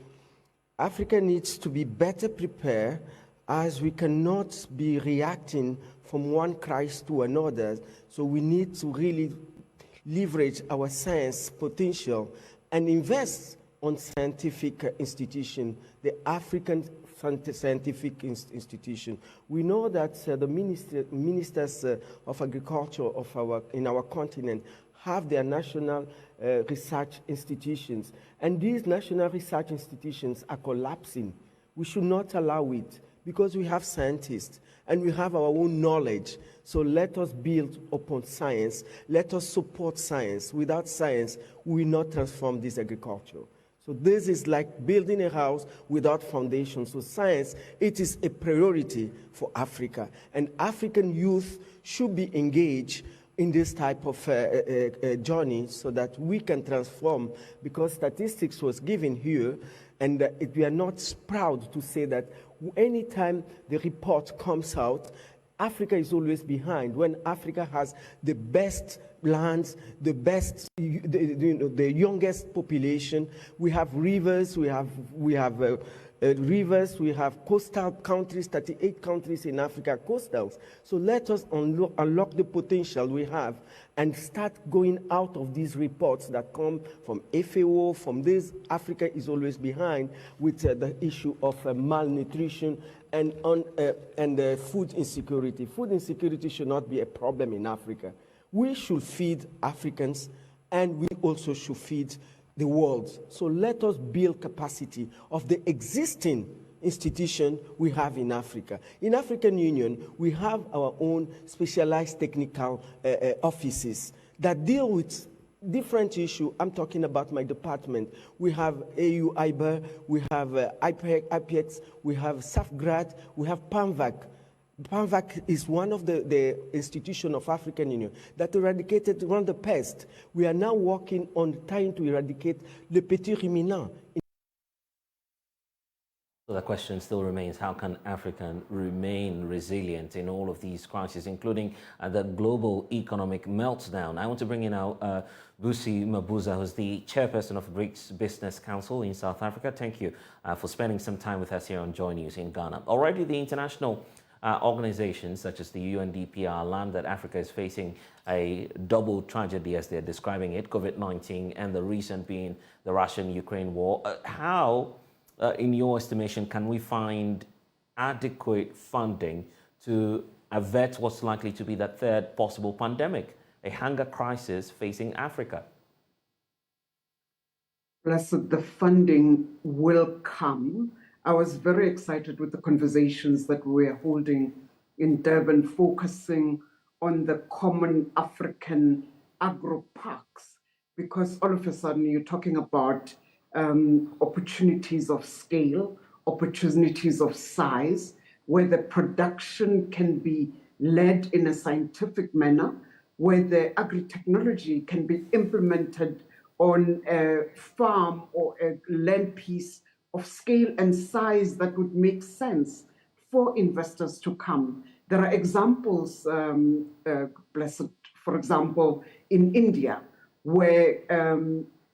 Speaker 16: Africa needs to be better prepared as we cannot be reacting from one crisis to another. So we need to really leverage our science potential and invest on scientific institution, the African Scientific Institution. We know that the ministers of agriculture in our continent have their national research institutions, and these national research institutions are collapsing. We should not allow it because we have scientists and we have our own knowledge. So let us build upon science. Let us support science. Without science, we will not transform this agriculture. So this is like building a house without foundation. So science, it is a priority for Africa. And African youth should be engaged in this type of journey so that we can transform, because statistics was given here, and we are not proud to say that anytime the report comes out, Africa is always behind. When Africa has the best lands, the best, the youngest population, we have rivers, we have rivers, we have coastal countries, 38 countries in Africa, coastals. So let us unlock the potential we have and start going out of these reports that come from FAO, from this. Africa is always behind with the issue of malnutrition and food insecurity. Food insecurity should not be a problem in Africa. We should feed Africans, and we also should feed the world. So let us build capacity of the existing institution we have in Africa. In African Union, we have our own specialized technical offices that deal with different issues. I'm talking about my department. We have AU IBER, we have IPEX, we have SAFGRAD, we have PANVAC. PANVAC is one of the institutions of African Union that eradicated one of the pests. We are now working on trying to eradicate le petit ruminant.
Speaker 1: So the question still remains, how can Africa remain resilient in all of these crises, including the global economic meltdown? I want to bring in now Busi Mabuza, who's the chairperson of BRICS Business Council in South Africa. Thank you for spending some time with us here on Joy News in Ghana. Already the international organizations such as the UNDP are alarmed that Africa is facing a double tragedy, as they're describing it, COVID-19 and the recent being the Russian-Ukraine war. How, in your estimation, can we find adequate funding to avert what's likely to be that third possible pandemic, a hunger crisis facing Africa?
Speaker 17: Blessed, the funding will come. I was very excited with the conversations that we were holding in Durban, focusing on the common African agro parks, because all of a sudden you're talking about opportunities of scale, opportunities of size, where the production can be led in a scientific manner, where the agri-technology can be implemented on a farm or a land piece of scale and size that would make sense for investors to come. There are examples, Blessed, for example, in India, where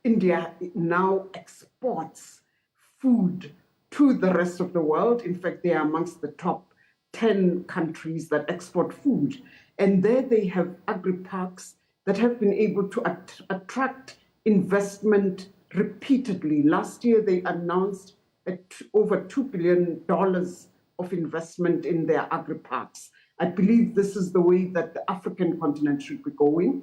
Speaker 17: India now exports food to the rest of the world. In fact, they are amongst the top 10 countries that export food. And there they have agri-parks that have been able to attract investment repeatedly. Last year, they announced over $2 billion of investment in their agri-parks. I believe this is the way that the African continent should be going.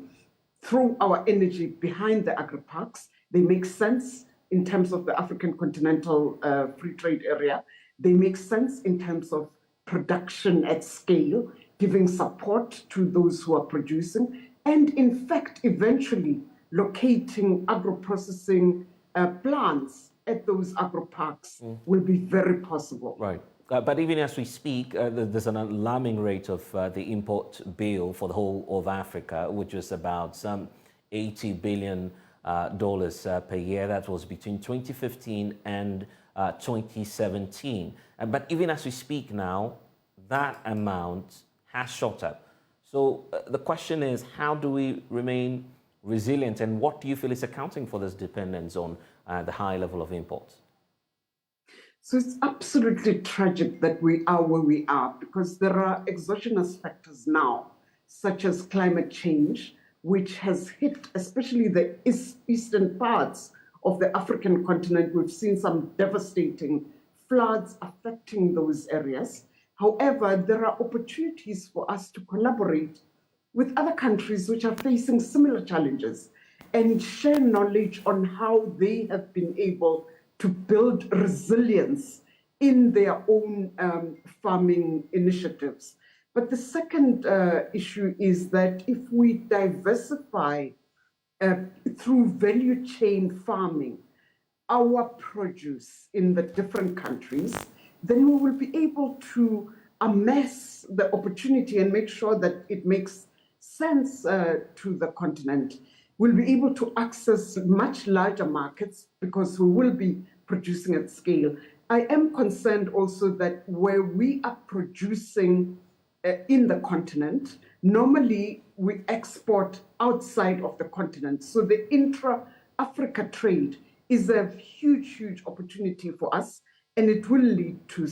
Speaker 17: Throw our energy behind the agri-parks. They make sense in terms of the African continental free trade area. They make sense in terms of production at scale, giving support to those who are producing, and in fact, eventually locating agro-processing plants at those agro-parks will be very possible.
Speaker 1: Right. But even as we speak, there's an alarming rate of the import bill for the whole of Africa, which is about some $80 billion per year. That was between 2015 and 2017. But even as we speak now, that amount has shot up. So the question is, how do we remain resilient, and what do you feel is accounting for this dependence on the high level of imports?
Speaker 17: So it's absolutely tragic that we are where we are, because there are exogenous factors now, such as climate change, which has hit especially the eastern parts of the African continent. We've seen some devastating floods affecting those areas. However, there are opportunities for us to collaborate with other countries which are facing similar challenges and share knowledge on how they have been able to build resilience in their own farming initiatives. But the second issue is that if we diversify through value chain farming our produce in the different countries, then we will be able to amass the opportunity and make sure that it makes sense to the continent. We'll be able to access much larger markets because we will be producing at scale. I am concerned also that where we are producing in the continent, normally we export outside of the continent. So the intra-Africa trade is a huge, huge opportunity for us, and it will lead to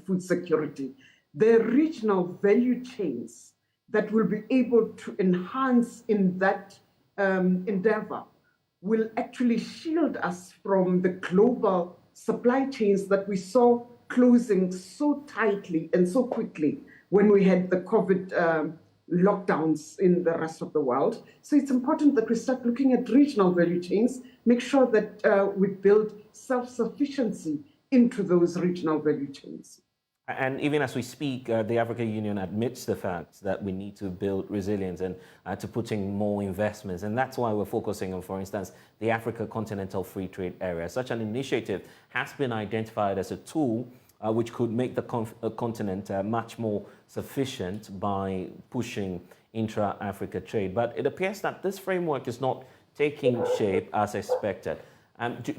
Speaker 17: food security. The regional value chains that will be able to enhance in that endeavor will actually shield us from the global supply chains that we saw closing so tightly and so quickly when we had the COVID lockdowns in the rest of the world. So it's important that we start looking at regional value chains, make sure that we build self-sufficiency into those regional value chains.
Speaker 1: And even as we speak, the African Union admits the fact that we need to build resilience and to put in more investments. And that's why we're focusing on, for instance, the Africa Continental Free Trade Area. Such an initiative has been identified as a tool which could make the continent much more sufficient by pushing intra-Africa trade. But it appears that this framework is not taking shape as expected.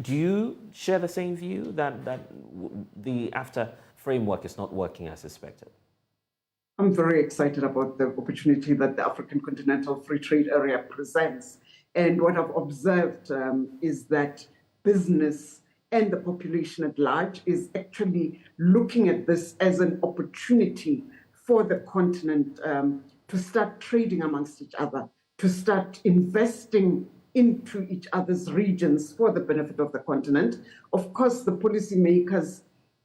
Speaker 1: Do you share the same view that the AFTA framework is not working as expected?
Speaker 17: I'm very excited about the opportunity that the African Continental Free Trade Area presents. And what I've observed is that business and the population at large is actually looking at this as an opportunity for the continent to start trading amongst each other, to start investing into each other's regions for the benefit of the continent. Of course, the policymakers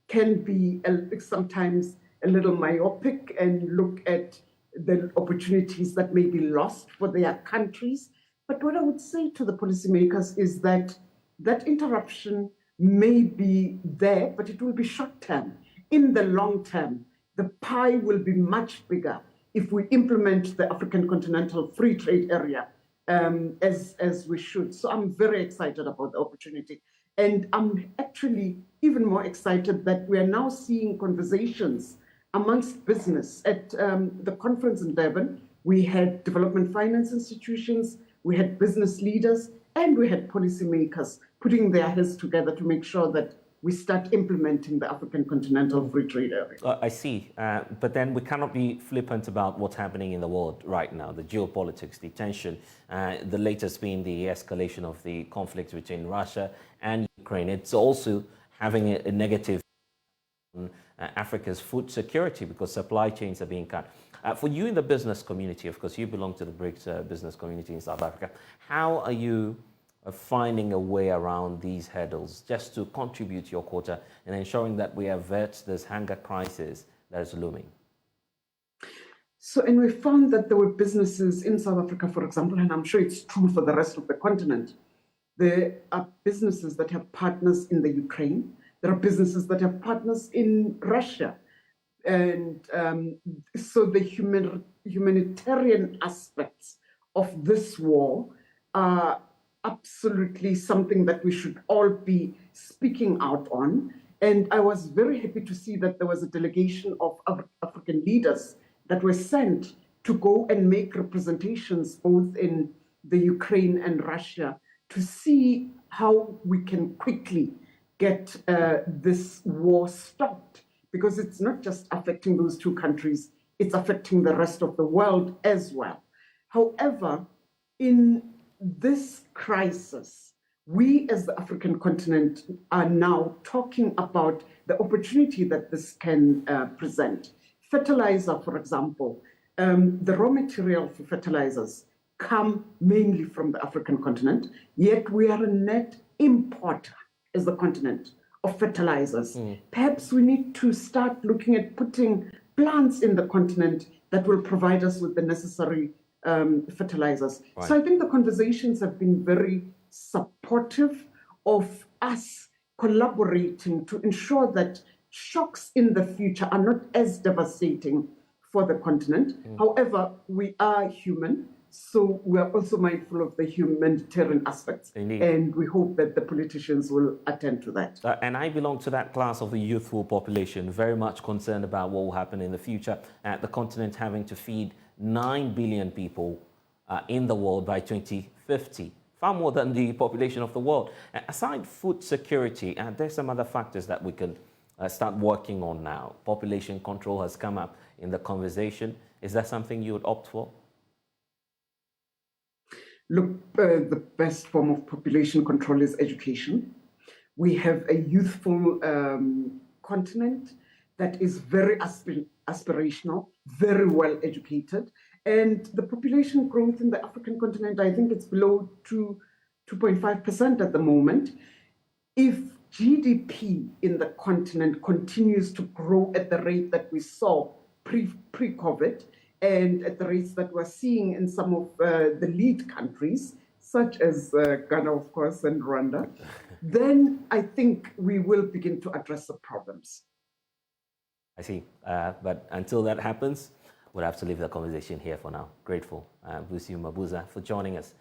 Speaker 17: can be sometimes a little myopic and look at the opportunities that may be lost for their countries. But what I would say to the policymakers is that that interruption may be there, but it will be short term. In the long term, the pie will be much bigger if we implement the African Continental Free Trade Area as we should. So I'm very excited about the opportunity. And I'm actually even more excited that we are now seeing conversations amongst business. At the conference in Durban, we had development finance institutions, we had business leaders, and we had policymakers putting their heads together to make sure that we start implementing the African Continental Free Trade Area.
Speaker 1: I see, but then we cannot be flippant about what's happening in the world right now, the geopolitics, the tension, the latest being the escalation of the conflict between Russia and Ukraine. It's also having a negative on Africa's food security because supply chains are being cut. For you in the business community, of course, you belong to the BRICS business community in South Africa. How are you finding a way around these hurdles just to contribute your quota and ensuring that we avert this hunger crisis that is looming?
Speaker 17: So, and we found that there were businesses in South Africa, for example, and I'm sure it's true for the rest of the continent. There are businesses that have partners in the Ukraine. There are businesses that have partners in Russia. And so the humanitarian aspects of this war are absolutely something that we should all be speaking out on. And I was very happy to see that there was a delegation of African leaders that were sent to go and make representations both in the Ukraine and Russia to see how we can quickly get this war stopped. Because it's not just affecting those two countries, it's affecting the rest of the world as well. However, in this crisis, we as the African continent are now talking about the opportunity that this can present. Fertilizer, for example, the raw material for fertilizers come mainly from the African continent, yet we are a net importer as the continent of fertilizers. Perhaps we need to start looking at putting plants in the continent that will provide us with the necessary fertilizers.
Speaker 1: Right.
Speaker 17: So I think the conversations have been very supportive of us collaborating to ensure that shocks in the future are not as devastating for the continent. However, we are human, so we are also mindful of the humanitarian aspects.
Speaker 1: Indeed.
Speaker 17: And we hope that the politicians will attend to that.
Speaker 1: And I belong to that class of the youthful population, very much concerned about what will happen in the future. The continent having to feed 9 billion people in the world by 2050, far more than the population of the world. Aside food security, there's some other factors that we can start working on now. Population control has come up in the conversation. Is that something you would opt for?
Speaker 17: Look, the best form of population control is education. We have a youthful continent that is very aspirational, very well educated. And the population growth in the African continent, I think it's below 2.5% at the moment. If GDP in the continent continues to grow at the rate that we saw pre-COVID, and at the rates that we're seeing in some of the lead countries, such as Ghana, of course, and Rwanda, then I think we will begin to address the problems.
Speaker 1: I see. But until that happens, we'll have to leave the conversation here for now. Grateful, Busi Mabuza, for joining us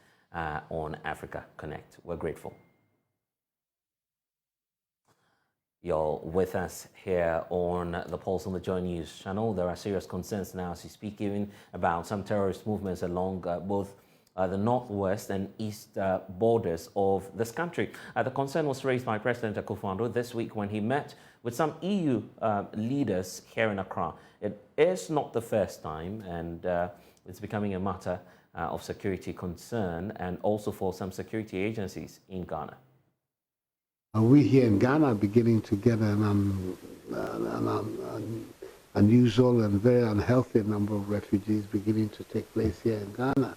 Speaker 1: on Africa Connect. We're grateful. You're with us here on the Pulse on the Joy News channel. There are serious concerns now as we speak, even about some terrorist movements along both the northwest and east borders of this country. The concern was raised by President Akufo-Addo this week when he met with some EU leaders here in Accra. It is not the first time, and it's becoming a matter of security concern and also for some security agencies in Ghana.
Speaker 18: We here in Ghana are beginning to get an unusual and very unhealthy number of refugees beginning to take place here in Ghana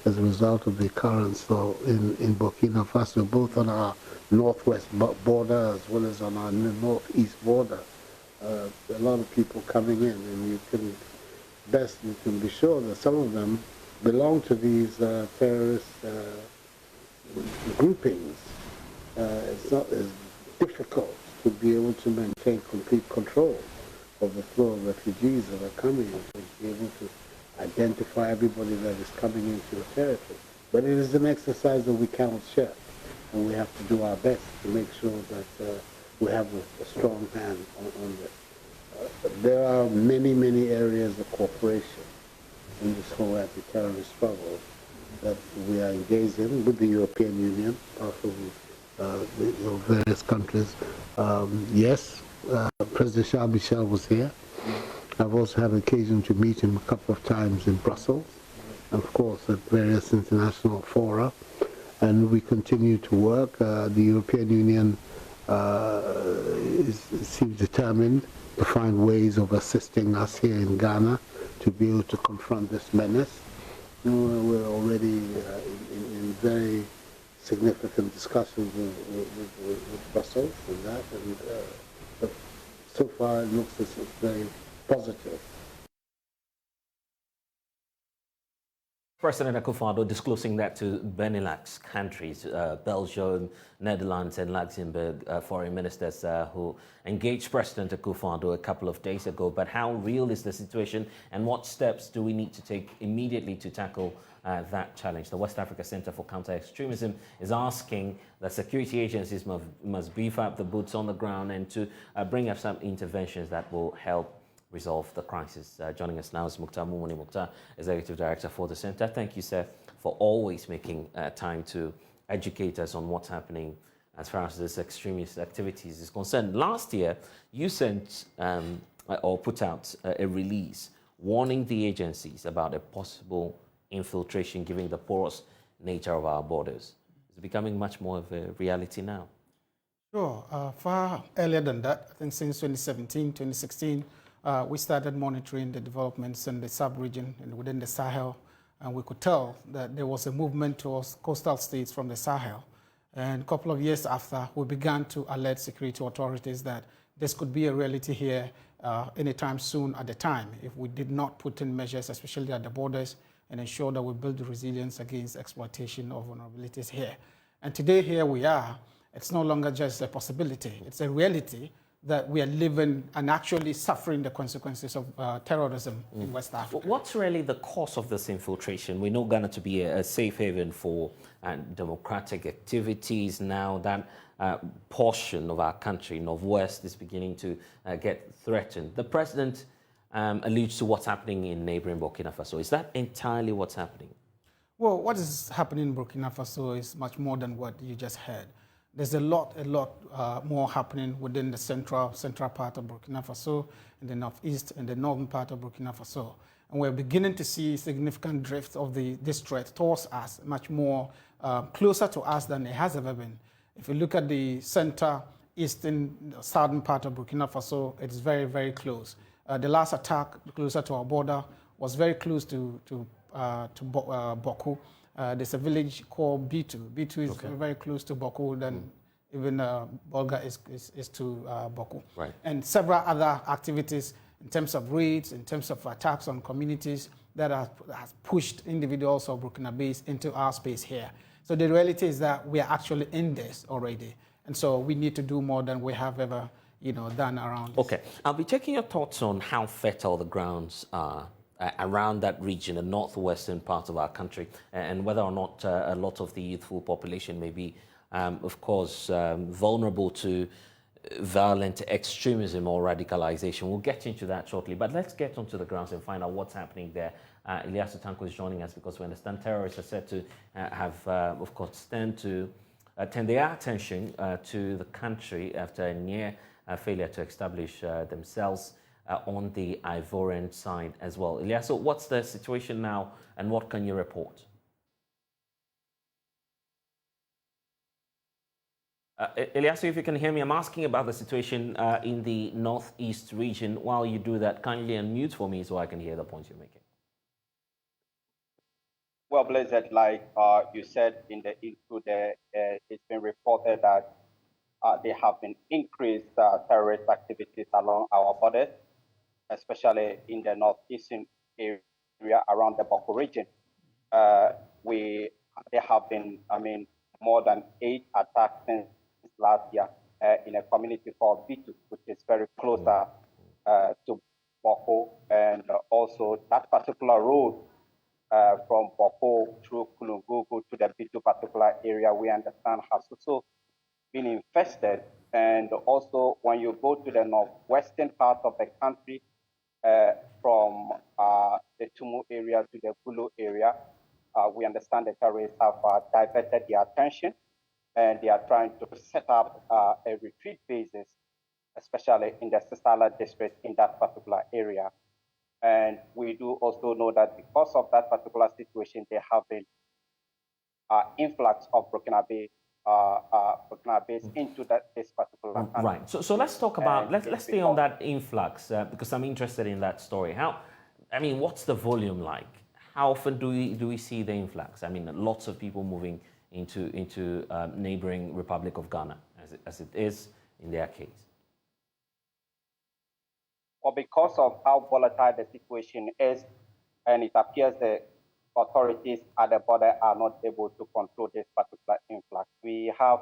Speaker 18: as a result of the occurrence in Burkina Faso, both on our northwest border as well as on our northeast border. A lot of people coming in, and you can be sure that some of them belong to these terrorist groupings. it's difficult to be able to maintain complete control of the flow of refugees that are coming in, to be able to identify everybody that is coming into your territory. But it is an exercise that we cannot share, and we have to do our best to make sure that we have a strong hand on this. There are many, many areas of cooperation in this whole anti-terrorist struggle that we are engaged in with the European Union, various countries. Yes, President Charles Michel was here. I've also had occasion to meet him a couple of times in Brussels, of course at various international fora, and we continue to work. The European Union seems determined to find ways of assisting us here in Ghana to be able to confront this menace. We're already in very significant discussions with Brussels and that, and but so far it looks as if very positive.
Speaker 1: President Akufo-Addo disclosing that to Benelux countries, Belgium, Netherlands and Luxembourg foreign ministers who engaged President Akufo-Addo a couple of days ago. But how real is the situation, and what steps do we need to take immediately to tackle that challenge? The West Africa Center for Counter-Extremism is asking that security agencies must beef up the boots on the ground and to bring up some interventions that will help resolve the crisis. Joining us now is Mukhtar Mumuni Mukhtar, Executive Director for the Center. Thank you, sir, for always making time to educate us on what's happening as far as this extremist activities is concerned. Last year, you sent or put out a release warning the agencies about a possible infiltration given the porous nature of our borders. It's becoming much more of a reality now.
Speaker 19: Sure. Far earlier than that, I think since 2017, 2016, we started monitoring the developments in the sub-region and within the Sahel, and we could tell that there was a movement towards coastal states from the Sahel. And a couple of years after, we began to alert security authorities that this could be a reality here anytime soon at the time if we did not put in measures, especially at the borders, and ensure that we build resilience against exploitation of vulnerabilities here. And today, here we are. It's no longer just a possibility. It's a reality that we are living and actually suffering the consequences of terrorism in West Africa.
Speaker 1: What's really the cause of this infiltration? We know Ghana to be a safe haven for democratic activities. Now that portion of our country, Northwest, is beginning to get threatened. The president alludes to what's happening in neighboring Burkina Faso. Is that entirely what's happening?
Speaker 19: Well, what is happening in Burkina Faso is much more than what you just heard. There's a lot more happening within the central part of Burkina Faso, in the northeast and the northern part of Burkina Faso. And we're beginning to see significant drift of this threat towards us, much more closer to us than it has ever been. If you look at the center, eastern, southern part of Burkina Faso, it's very, very close. The last attack closer to our border was very close to Boko. There's a village called Bitu. Bitu is very close to Boko, then even Bolga is to Boko.
Speaker 1: Right.
Speaker 19: And several other activities in terms of raids, in terms of attacks on communities that has pushed individuals of Burkinabés into our space here. So the reality is that we are actually in this already. And so we need to do more than we have ever done around this.
Speaker 1: Okay. I'll be taking your thoughts on how fertile the grounds are around that region, the northwestern part of our country, and whether or not a lot of the youthful population may be, of course, vulnerable to violent extremism or radicalization. We'll get into that shortly, but let's get onto the grounds and find out what's happening there. Ilyasu Tanko is joining us because we understand terrorists are said to have, of course, turned their attention to the country after a near failure to establish themselves on the Ivorian side as well. Ilyasu, what's the situation now and what can you report? Ilyasu, if you can hear me, I'm asking about the situation in the northeast region. While you do that, kindly unmute for me so I can hear the points you're making.
Speaker 20: Well, Blessed, like you said in the intro there, it's been reported that there have been increased terrorist activities along our borders, especially in the northeastern area around the Boko region. There have been, more than 8 attacks since last year in a community called Bitu, which is very closer to Boko, and also that particular road from Boko through Kulungugu to the Bitu particular area, we understand has also been infested. And also when you go to the northwestern part of the country, from the Tumu area to the Gulu area, we understand the terrorists have diverted their attention, and they are trying to set up a retreat basis, especially in the Sisala district in that particular area. And we do also know that because of that particular situation, there have been influx of Burkinabe into this particular country.
Speaker 1: Right. So let's talk about, let's stay on that influx, because I'm interested in that story. What's the volume like? How often do we see the influx? Lots of people moving into neighboring Republic of Ghana, as it is in their case.
Speaker 20: Well, because of how volatile the situation is, and it appears the authorities at the border are not able to control this particular influx. We have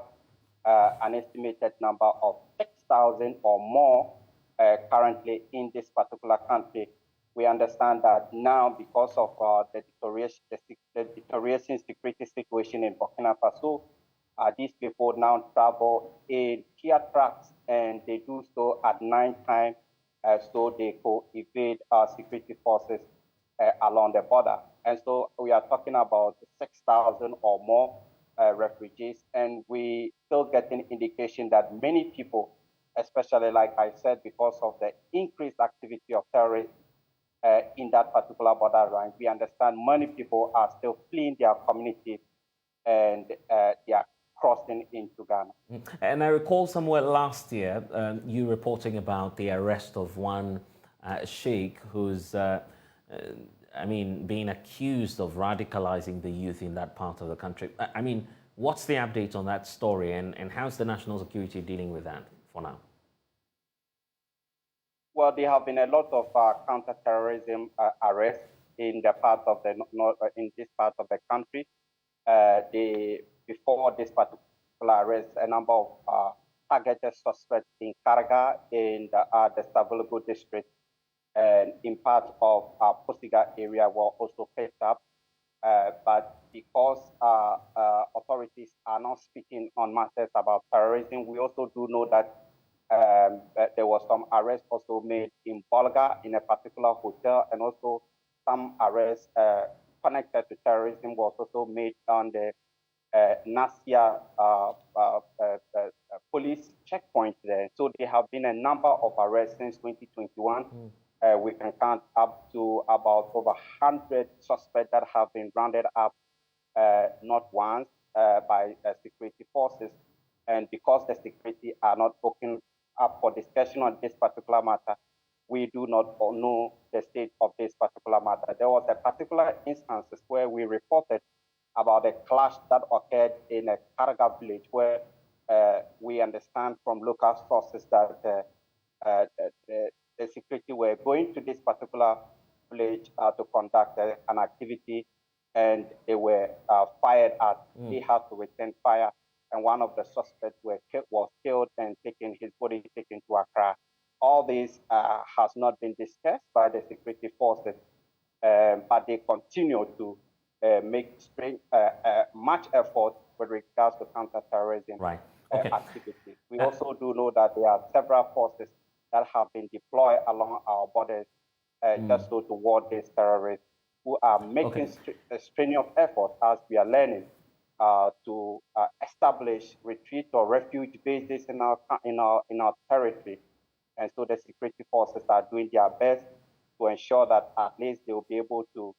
Speaker 20: an estimated number of 6,000 or more currently in this particular country. We understand that now, because of the deteriorating security situation in Burkina Faso, these people now travel in Kia trucks, and they do so at nighttime, so they could evade security forces along the border. And so we are talking about 6,000 or more refugees, and we still getting indication that many people, especially like I said, because of the increased activity of terrorists in that particular border line, we understand many people are still fleeing their communities, and they are crossing into Ghana.
Speaker 1: And I recall somewhere last year, you reporting about the arrest of one sheikh who's being accused of radicalizing the youth in that part of the country. What's the update on that story, and how's the national security dealing with that for now?
Speaker 20: Well, there have been a lot of counter-terrorism arrests in the part of the in this part of the country. Before this particular arrest, a number of targeted suspects in Karaga in the Savulugu district and in part of Posiga area were also picked up. But because authorities are not speaking on matters about terrorism, we also do know that there was some arrests also made in Bolga in a particular hotel, and also some arrests connected to terrorism was also made on the Nasia police checkpoint there. So there have been a number of arrests since 2021. We can count up to about over 100 suspects that have been rounded up, not once, by security forces. And because the security are not open up for discussion on this particular matter, we do not know the state of this particular matter. There was a particular instance where we reported about a clash that occurred in a Karaga village, where we understand from local sources that the security were going to this particular village to conduct an activity, and they were fired at. He had to return fire, and one of the suspects was killed and his body taken to Accra. All this has not been discussed by the security forces, but they continue to make much effort with regards to counter-terrorism activities. We also do know that there are several forces that have been deployed along our borders just so to ward these terrorists, who are making strenuous efforts, as we are learning, to establish retreat or refuge bases in our territory. And so the security forces are doing their best to ensure that at least they will be able to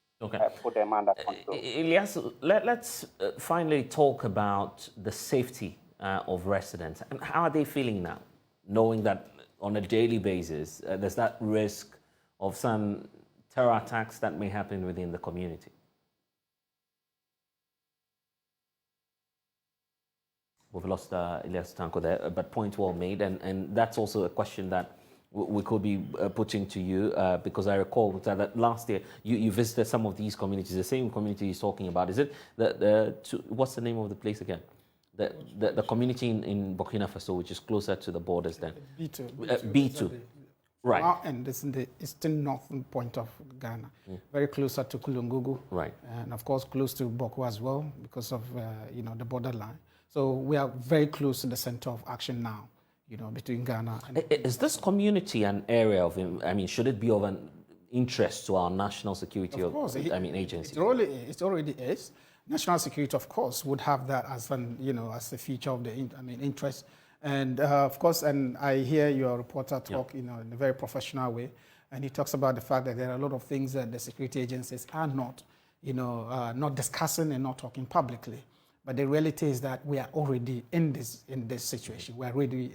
Speaker 20: put them under control.
Speaker 1: Ilyas, let's finally talk about the safety of residents. And how are they feeling now, knowing that on a daily basis there's that risk of some terror attacks that may happen within the community? We've lost Ilyas Tanko there, but point well made, and that's also a question that we could be putting to you, because I recall that last year you visited some of these communities, the same community he's talking about. Is it what's the name of the place again? the community in Burkina Faso, which is closer to the borders than
Speaker 19: B2.
Speaker 1: B2. Right.
Speaker 19: And it's in the eastern northern point of Ghana, very closer to Kulungugu.
Speaker 1: Right.
Speaker 19: And of course, close to Boko as well because of, the borderline. So we are very close to the center of action now, between Ghana and...
Speaker 1: Is this community an area of, should it be of an interest to our national security agency?
Speaker 19: It already is. National security, of course, would have that as as a feature of the interest. And of course, and I hear your reporter talk, in a very professional way, and he talks about the fact that there are a lot of things that the security agencies are not, not discussing and not talking publicly. But the reality is that we are already in this situation. We are already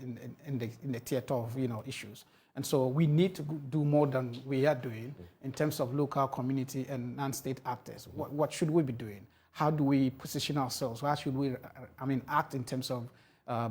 Speaker 19: in the theater of issues, and so we need to do more than we are doing in terms of local community and non-state actors. What should we be doing? How do we position ourselves? How should we, act in terms of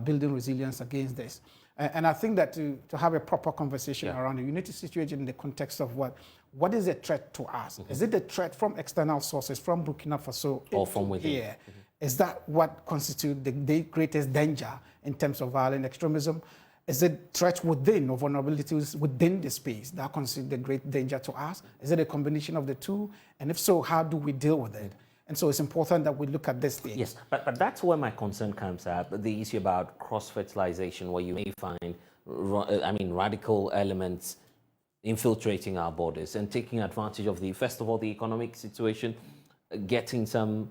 Speaker 19: building resilience against this? And I think that to have a proper conversation around the unity situation in the context of what is a threat to us? Is it a threat from external sources, from Burkina Faso
Speaker 1: or from within?
Speaker 19: Here? Is that what constitutes the greatest danger in terms of violent extremism? Is it threats within or vulnerabilities within the space that constitute the great danger to us? Is it a combination of the two? And if so, how do we deal with it? And so it's important that we look at this thing.
Speaker 1: Yes, but that's where my concern comes at, the issue about cross-fertilization, where you may find, radical elements infiltrating our borders and taking advantage of first of all, the economic situation, getting some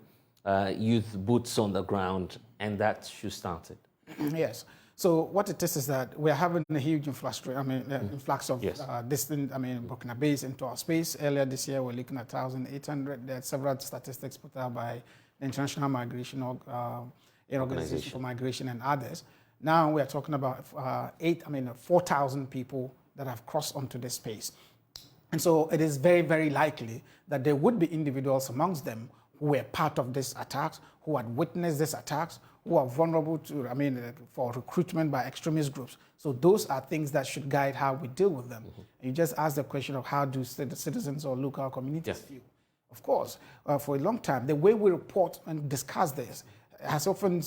Speaker 1: youth boots on the ground, and that should start it.
Speaker 19: Yes. So what it is that we're having a huge influx of distant, Burkinabés into our space. Earlier this year, we're looking at 1,800. There are several statistics put out by the International Migration Organization for Migration and others. Now we're talking about 4,000 people that have crossed onto this space. And so it is very, very likely that there would be individuals amongst them who were part of these attacks, who had witnessed these attacks, who are vulnerable to, for recruitment by extremist groups. So those are things that should guide how we deal with them. And you just asked the question of how do the citizens or local communities feel. Of course, for a long time, the way we report and discuss this has often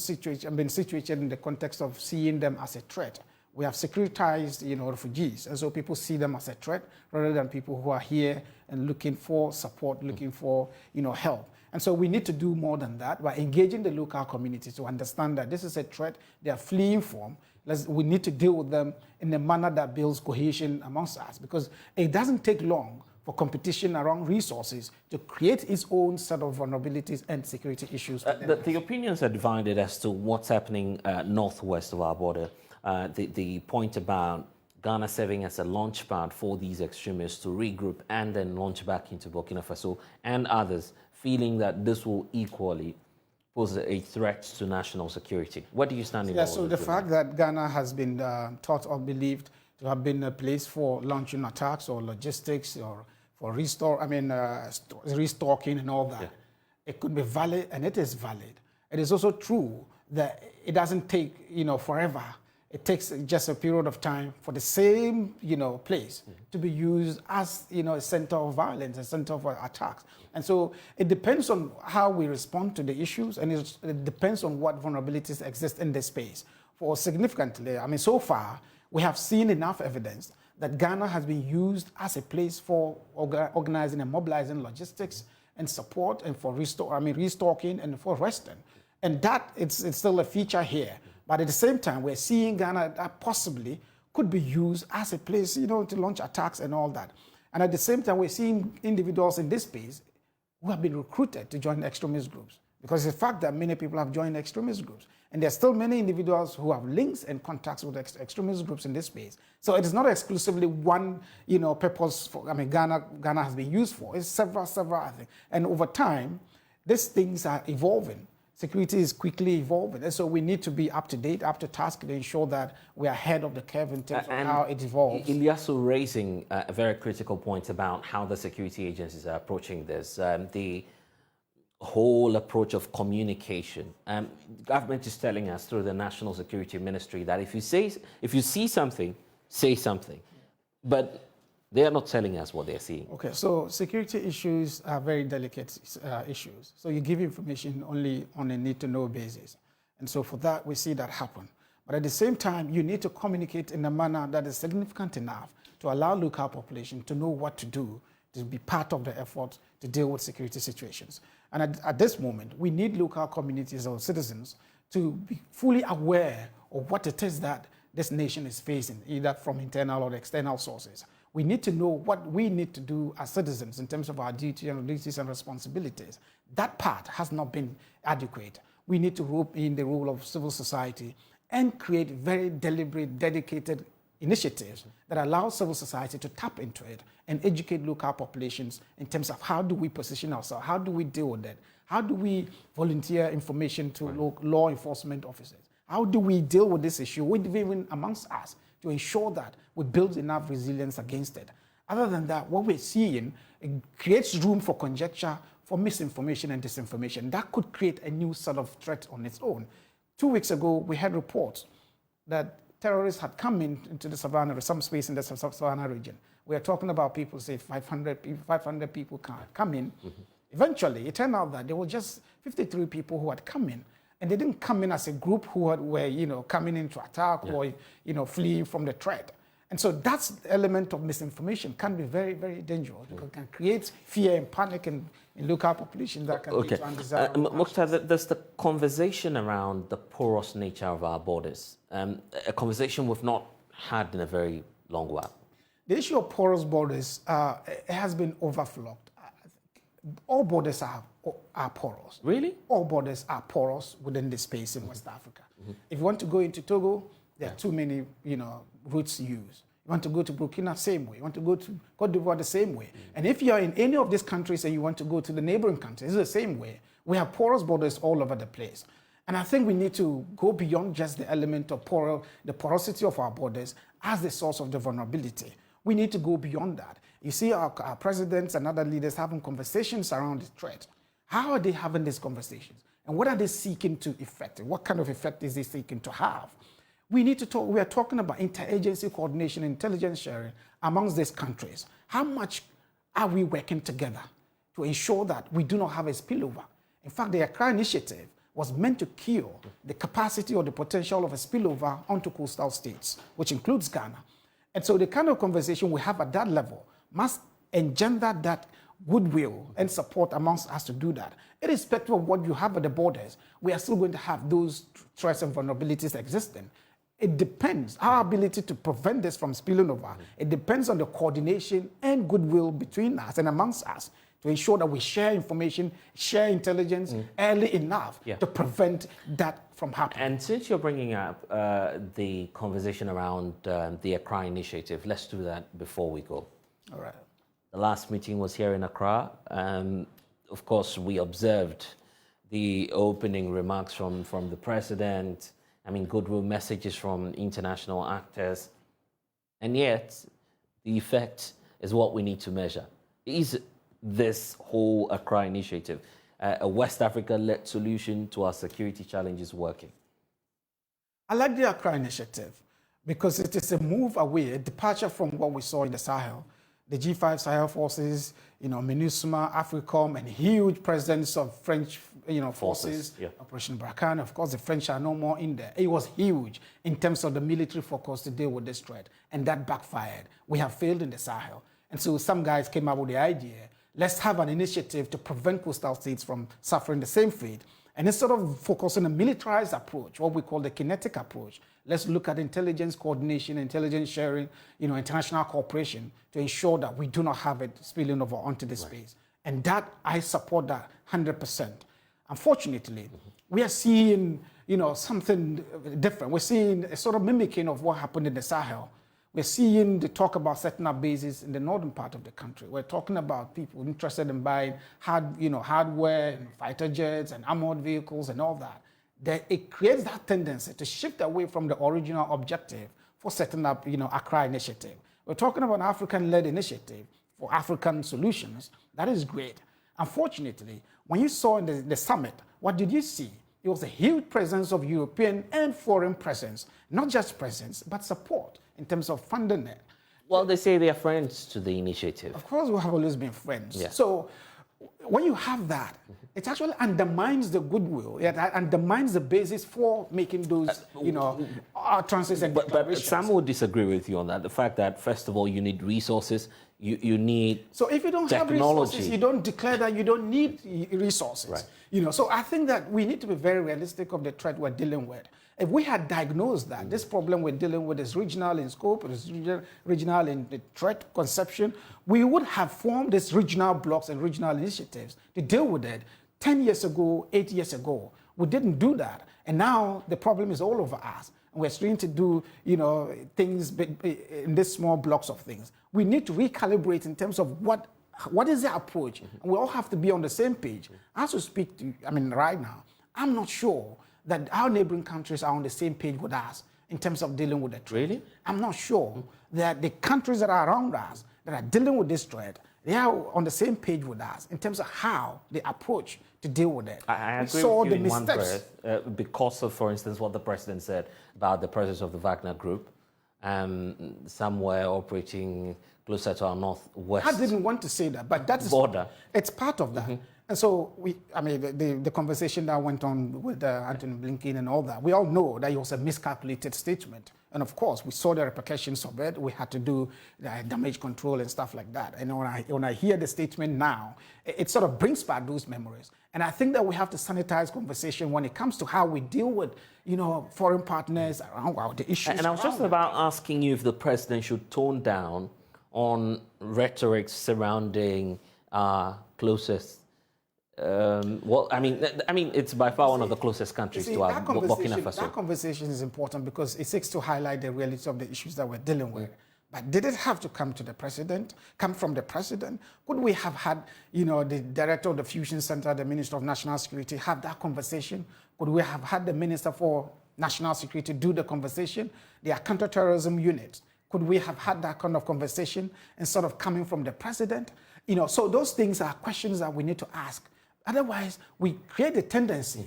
Speaker 19: been situated in the context of seeing them as a threat. We have securitized, refugees, and so people see them as a threat rather than people who are here and looking for support, looking for, help. And so we need to do more than that by engaging the local community to understand that this is a threat they are fleeing from. We need to deal with them in a manner that builds cohesion amongst us, because it doesn't take long for competition around resources to create its own set of vulnerabilities and security issues.
Speaker 1: The opinions are divided as to what's happening northwest of our border. The point about Ghana serving as a launchpad for these extremists to regroup and then launch back into Burkina Faso, and others feeling that this will equally pose a threat to national security. What do you stand in?
Speaker 19: Yeah, so the fact that Ghana has been thought or believed to have been a place for launching attacks or logistics or for restocking and all that, it could be valid, and it is valid. It is also true that it doesn't take forever. It takes just a period of time for the same, place to be used as, a center of violence, a center of attacks. And so it depends on how we respond to the issues, and it depends on what vulnerabilities exist in this space. For significantly, so far, we have seen enough evidence that Ghana has been used as a place for organizing and mobilizing logistics and support, and for restocking and for resting. And that it's still a feature here. But at the same time, we're seeing Ghana that possibly could be used as a place, to launch attacks and all that. And at the same time, we're seeing individuals in this space who have been recruited to join extremist groups. Because the fact that many people have joined extremist groups, and there's still many individuals who have links and contacts with extremist groups in this space. So it is not exclusively one, purpose for, Ghana has been used for. It's several things. And over time, these things are evolving. Security is quickly evolving, and so we need to be up to date, up to task to ensure that we are ahead of the curve in terms of how it evolves.
Speaker 1: Ilyasu raising a very critical point about how the security agencies are approaching this. The whole approach of communication. The government is telling us through the National Security Ministry that if you see something, say something. But they are not telling us what they're seeing.
Speaker 19: Okay, so security issues are very delicate issues. So you give information only on a need-to-know basis. And so for that, we see that happen. But at the same time, you need to communicate in a manner that is significant enough to allow local population to know what to do, to be part of the effort to deal with security situations. And at this moment, we need local communities or citizens to be fully aware of what it is that this nation is facing, either from internal or external sources. We need to know what we need to do as citizens in terms of our duties and responsibilities. That part has not been adequate. We need to rope in the role of civil society and create very deliberate, dedicated initiatives that allow civil society to tap into it and educate local populations in terms of how do we position ourselves, how do we deal with it, how do we volunteer information to law enforcement officers, how do we deal with this issue even amongst us to ensure that we build enough resilience against it. Other than that, what we're seeing, it creates room for conjecture, for misinformation and disinformation. That could create a new sort of threat on its own. 2 weeks ago, we had reports that terrorists had come into the Savannah, some space in the Savannah region. We are talking about people, say 500 people come in. Eventually, it turned out that there were just 53 people who had come in. And they didn't come in as a group who were coming in to attack or fleeing from the threat. And so that's the element of misinformation can be very, very dangerous because it can create fear and panic in local populations that can lead to undesirable
Speaker 1: Mukhtar, there's the conversation around the porous nature of our borders, a conversation we've not had in a very long while.
Speaker 19: The issue of porous borders has been overflowed. All borders are porous.
Speaker 1: Really?
Speaker 19: All borders are porous within the space in West Africa. If you want to go into Togo, there are too many, routes used. You want to go to Burkina, same way. You want to go to Cote d'Ivoire, the same way. And if you are in any of these countries and you want to go to the neighboring countries, it's the same way. We have porous borders all over the place. And I think we need to go beyond just the element of the porosity of our borders as the source of the vulnerability. We need to go beyond that. You see our presidents and other leaders having conversations around the threat. How are they having these conversations? And what are they seeking to effect? What kind of effect is they seeking to have? We need to talk, we are talking about interagency coordination, intelligence sharing amongst these countries. How much are we working together to ensure that we do not have a spillover? In fact, the Accra Initiative was meant to kill the capacity or the potential of a spillover onto coastal states, which includes Ghana. And so the kind of conversation we have at that level must engender that goodwill and support amongst us to do that. Irrespective of what you have at the borders, we are still going to have those threats and vulnerabilities existing. It depends, our ability to prevent this from spilling over, it depends on the coordination and goodwill between us and amongst us to ensure that we share information, share intelligence early enough to prevent that from happening.
Speaker 1: And since you're bringing up the conversation around the Accra Initiative, let's do that before we go.
Speaker 19: All right.
Speaker 1: The last meeting was here in Accra. Of course, we observed the opening remarks from the president, goodwill messages from international actors. And yet, the effect is what we need to measure. Is this whole Accra Initiative a West Africa-led solution to our security challenges working?
Speaker 19: I like the Accra Initiative because it is a move away, a departure from what we saw in the Sahel. The G5 Sahel forces, MINUSMA, AFRICOM, and huge presence of French, forces, Operation Barkhane. Of course, the French are no more in there. It was huge in terms of the military focus to deal with this threat, and that backfired. We have failed in the Sahel. And so some guys came up with the idea, let's have an initiative to prevent coastal states from suffering the same fate. And instead of focusing on a militarized approach, what we call the kinetic approach, let's look at intelligence coordination, intelligence sharing, international cooperation to ensure that we do not have it spilling over onto this space. And that, I support that 100%. Unfortunately, we are seeing, something different. We're seeing a sort of mimicking of what happened in the Sahel. We're seeing the talk about setting up bases in the northern part of the country. We're talking about people interested in buying hardware and fighter jets and armored vehicles and all that. It creates that tendency to shift away from the original objective for setting up, Accra Initiative. We're talking about an African-led initiative for African solutions. That is great. Unfortunately, when you saw in the summit, what did you see? It was a huge presence of European and foreign presence, not just presence, but support in terms of funding it.
Speaker 1: Well, they say they are friends to the initiative.
Speaker 19: Of course, we have always been friends.
Speaker 1: Yeah.
Speaker 19: So when you have that, it actually undermines the goodwill. It undermines the basis for making those, utterances and
Speaker 1: but some would disagree with you on that. The fact that, first of all, you need resources, you need
Speaker 19: So if you don't
Speaker 1: technology.
Speaker 19: have resources, you don't declare that you don't need resources.
Speaker 1: Right.
Speaker 19: So I think that we need to be very realistic of the threat we're dealing with. If we had diagnosed that this problem we're dealing with is regional in scope, it is regional in the threat conception, we would have formed these regional blocks and regional initiatives to deal with it 10 years ago, 8 years ago. We didn't do that. And now the problem is all over us. And we're starting to do, things in these small blocks of things. We need to recalibrate in terms of what is the approach. And we all have to be on the same page. As we speak to you, right now, I'm not sure that our neighboring countries are on the same page with us in terms of dealing with the threat.
Speaker 1: Really?
Speaker 19: I'm not sure that the countries that are around us that are dealing with this threat, they are on the same page with us in terms of how they approach to deal with it.
Speaker 1: I agree with you in one breath, because of, for instance, what the president said about the presence of the Wagner Group, somewhere operating closer to our northwest.
Speaker 19: I didn't want to say that, but that is
Speaker 1: border.
Speaker 19: It's part of that. And so the conversation that went on with Anthony Blinken and all that, we all know that it was a miscalculated statement. And of course, we saw the repercussions of it. We had to do damage control and stuff like that. And when I hear the statement now, it sort of brings back those memories. And I think that we have to sanitize conversation when it comes to how we deal with, foreign partners around the issues.
Speaker 1: And I was just about asking you if the president should tone down on rhetoric surrounding our closest. It's by far one of the closest countries to our Burkina Faso.
Speaker 19: That conversation is important because it seeks to highlight the reality of the issues that we're dealing with. But did it have to come from the president? Could we have had, the director of the Fusion Center, the Minister of National Security, have that conversation? Could we have had the Minister for National Security do the conversation? Their counterterrorism unit. Could we have had that kind of conversation instead of coming from the president? So those things are questions that we need to ask. Otherwise, we create a tendency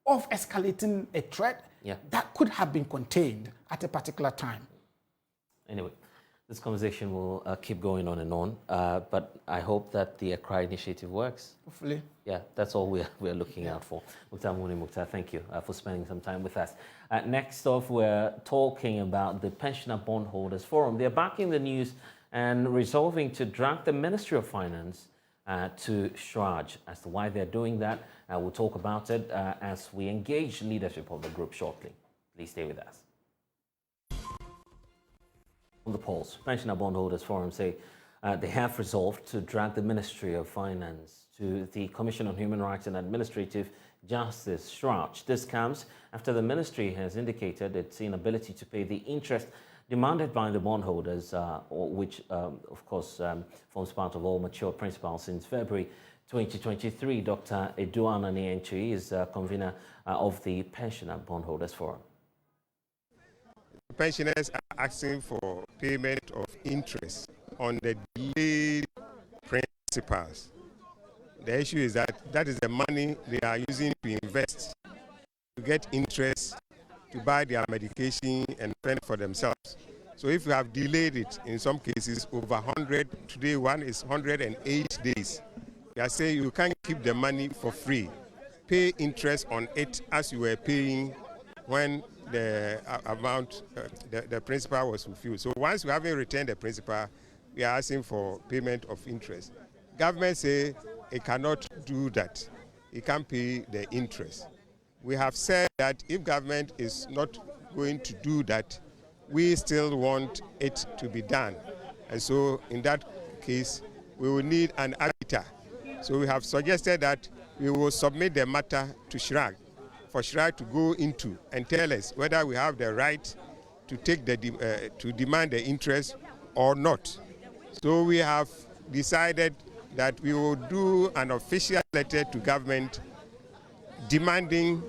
Speaker 19: of escalating a threat that could have been contained at a particular time.
Speaker 1: Anyway, this conversation will keep going on and on, but I hope that the Accra initiative works.
Speaker 19: Hopefully.
Speaker 1: Yeah, that's all we're looking out for. Mukhtar Muni Mukhtar, thank you for spending some time with us. Next off, we're talking about the Pensioner Bondholders Forum. They're backing the news and resolving to drag the Ministry of Finance to Shraj. As to why they're doing that, we'll talk about it as we engage leadership of the group shortly. Please stay with us. On the polls, Pensioner Bondholders Forum say they have resolved to drag the Ministry of Finance to the Commission on Human Rights and Administrative Justice, Shraj. This comes after the ministry has indicated its inability to pay the interest demanded by the bondholders, which, of course, forms part of all mature principles since February 2023. Dr. Eduana Nienchi is convener of the Pensioner Bondholders Forum.
Speaker 21: Pensioners are asking for payment of interest on the delayed principals. The issue is that is the money they are using to invest, to get interest, to buy their medication and fend for themselves. So if you have delayed it, in some cases over 100, today one is 108 days. They are saying you can't keep the money for free. Pay interest on it as you were paying when the amount, the principal was fulfilled. So once we haven't returned the principal, we are asking for payment of interest. Government say it cannot do that. It can't pay the interest. We have said that if government is not going to do that, we still want it to be done. And so in that case, we will need an arbiter. So we have suggested that we will submit the matter to Shraj, for Shraj to go into and tell us whether we have the right to take to demand the interest or not. So we have decided that we will do an official letter to government demanding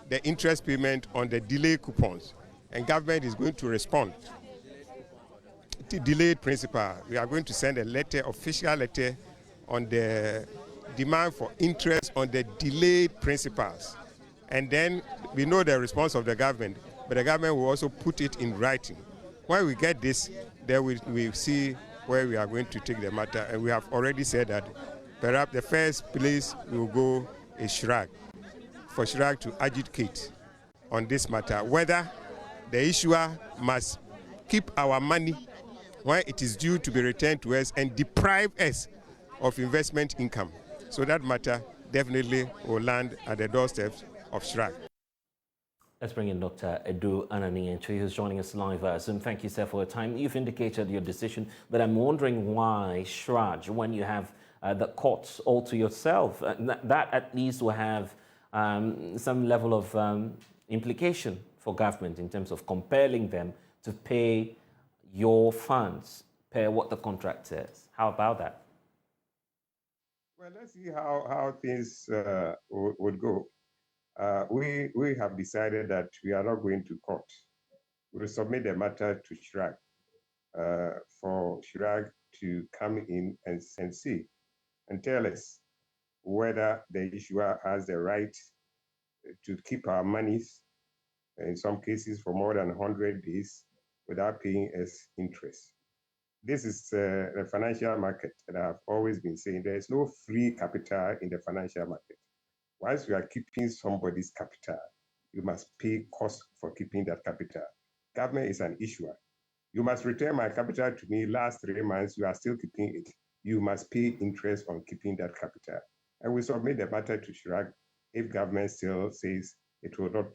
Speaker 21: the interest payment on the delay coupons, and government is going to respond. The delayed principal, we are going to send a letter, official letter, on the demand for interest on the delayed principals. And then we know the response of the government, but the government will also put it in writing. When we get this, then we see where we are going to take the matter, and we have already said that perhaps the first place we will go is SHRAG, for SHRAG to adjudicate on this matter, whether the issuer must keep our money when it is due to be returned to us and deprive us of investment income. So that matter definitely will land at the doorsteps of SHRAG.
Speaker 1: Let's bring in Dr. Edu Anani-Antwi, who's joining us live. Zoom. Thank you, sir, for your time. You've indicated your decision, but I'm wondering why SHRAG, when you have the courts all to yourself, that at least will have some level of implication for government in terms of compelling them to pay your funds, pay what the contract says. How about that?
Speaker 21: Well, let's see how things would go. We have decided that we are not going to court. We will submit the matter to SHRAG for SHRAG to come in and see and tell us whether the issuer has the right to keep our monies, in some cases for more than 100 days, without paying us interest. This is the financial market, and I've always been saying there is no free capital in the financial market. Once you are keeping somebody's capital, you must pay cost for keeping that capital. Government is an issuer. You must return my capital to me last 3 months, you are still keeping it. You must pay interest on keeping that capital. And we submit the matter to SHRAG if government still says it will not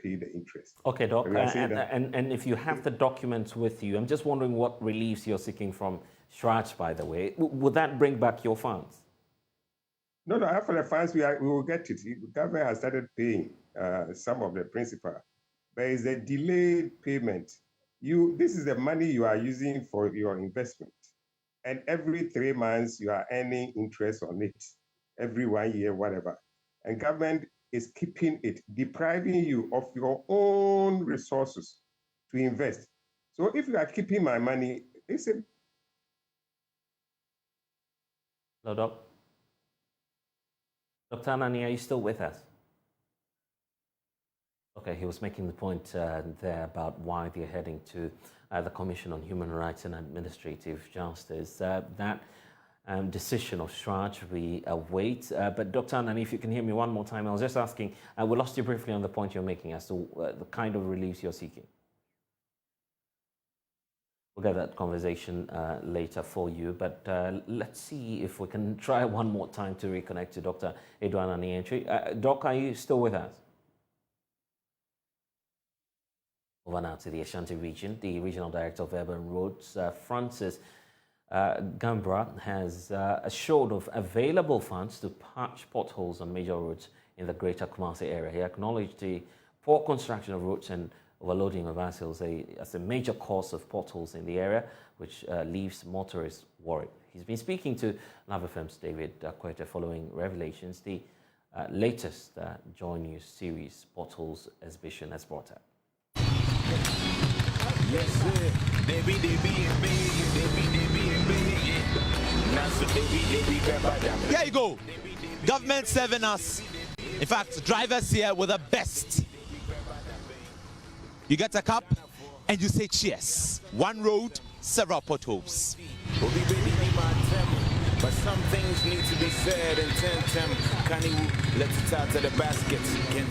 Speaker 21: pay the interest.
Speaker 1: Okay, Doc, and if you have the documents with you, I'm just wondering what reliefs you're seeking from SHRAG, by the way. Would that bring back your funds?
Speaker 21: No, for the funds, we will get it. The government has started paying some of the principal. There is a delayed payment. This is the money you are using for your investment. And every 3 months, you are earning interest on it. Every 1 year, whatever. And government is keeping it, depriving you of your own resources to invest. So if you are keeping my money, it's a...
Speaker 1: Hello, Doc. Dr. Anani, are you still with us? Okay, he was making the point there about why they're heading to the Commission on Human Rights and Administrative Justice. That decision of SHRAG we await. But Dr. Anani, if you can hear me one more time, I was just asking, we lost you briefly on the point you're making as to the kind of reliefs you're seeking. We'll get that conversation later for you, but let's see if we can try one more time to reconnect to Dr. Edu Anani-Antwi. Doc, are you still with us? Over now to the Ashanti region. The Regional Director of Urban Roads, Francis Gambra, has assured of available funds to patch potholes on major roads in the Greater Kumasi area. He acknowledged the poor construction of roads and overloading of assholes as a major cause of potholes in the area, which leaves motorists worried. He's been speaking to Love FM's David Kwete following revelations the latest Joy News series Potholes exhibition has brought up.
Speaker 2: Yes, sir. Here you go. Government serving us. In fact, drivers here were the best. You get a cup and you say cheers. One road, several potholes.
Speaker 22: But some things need to be said and let's start to the basket.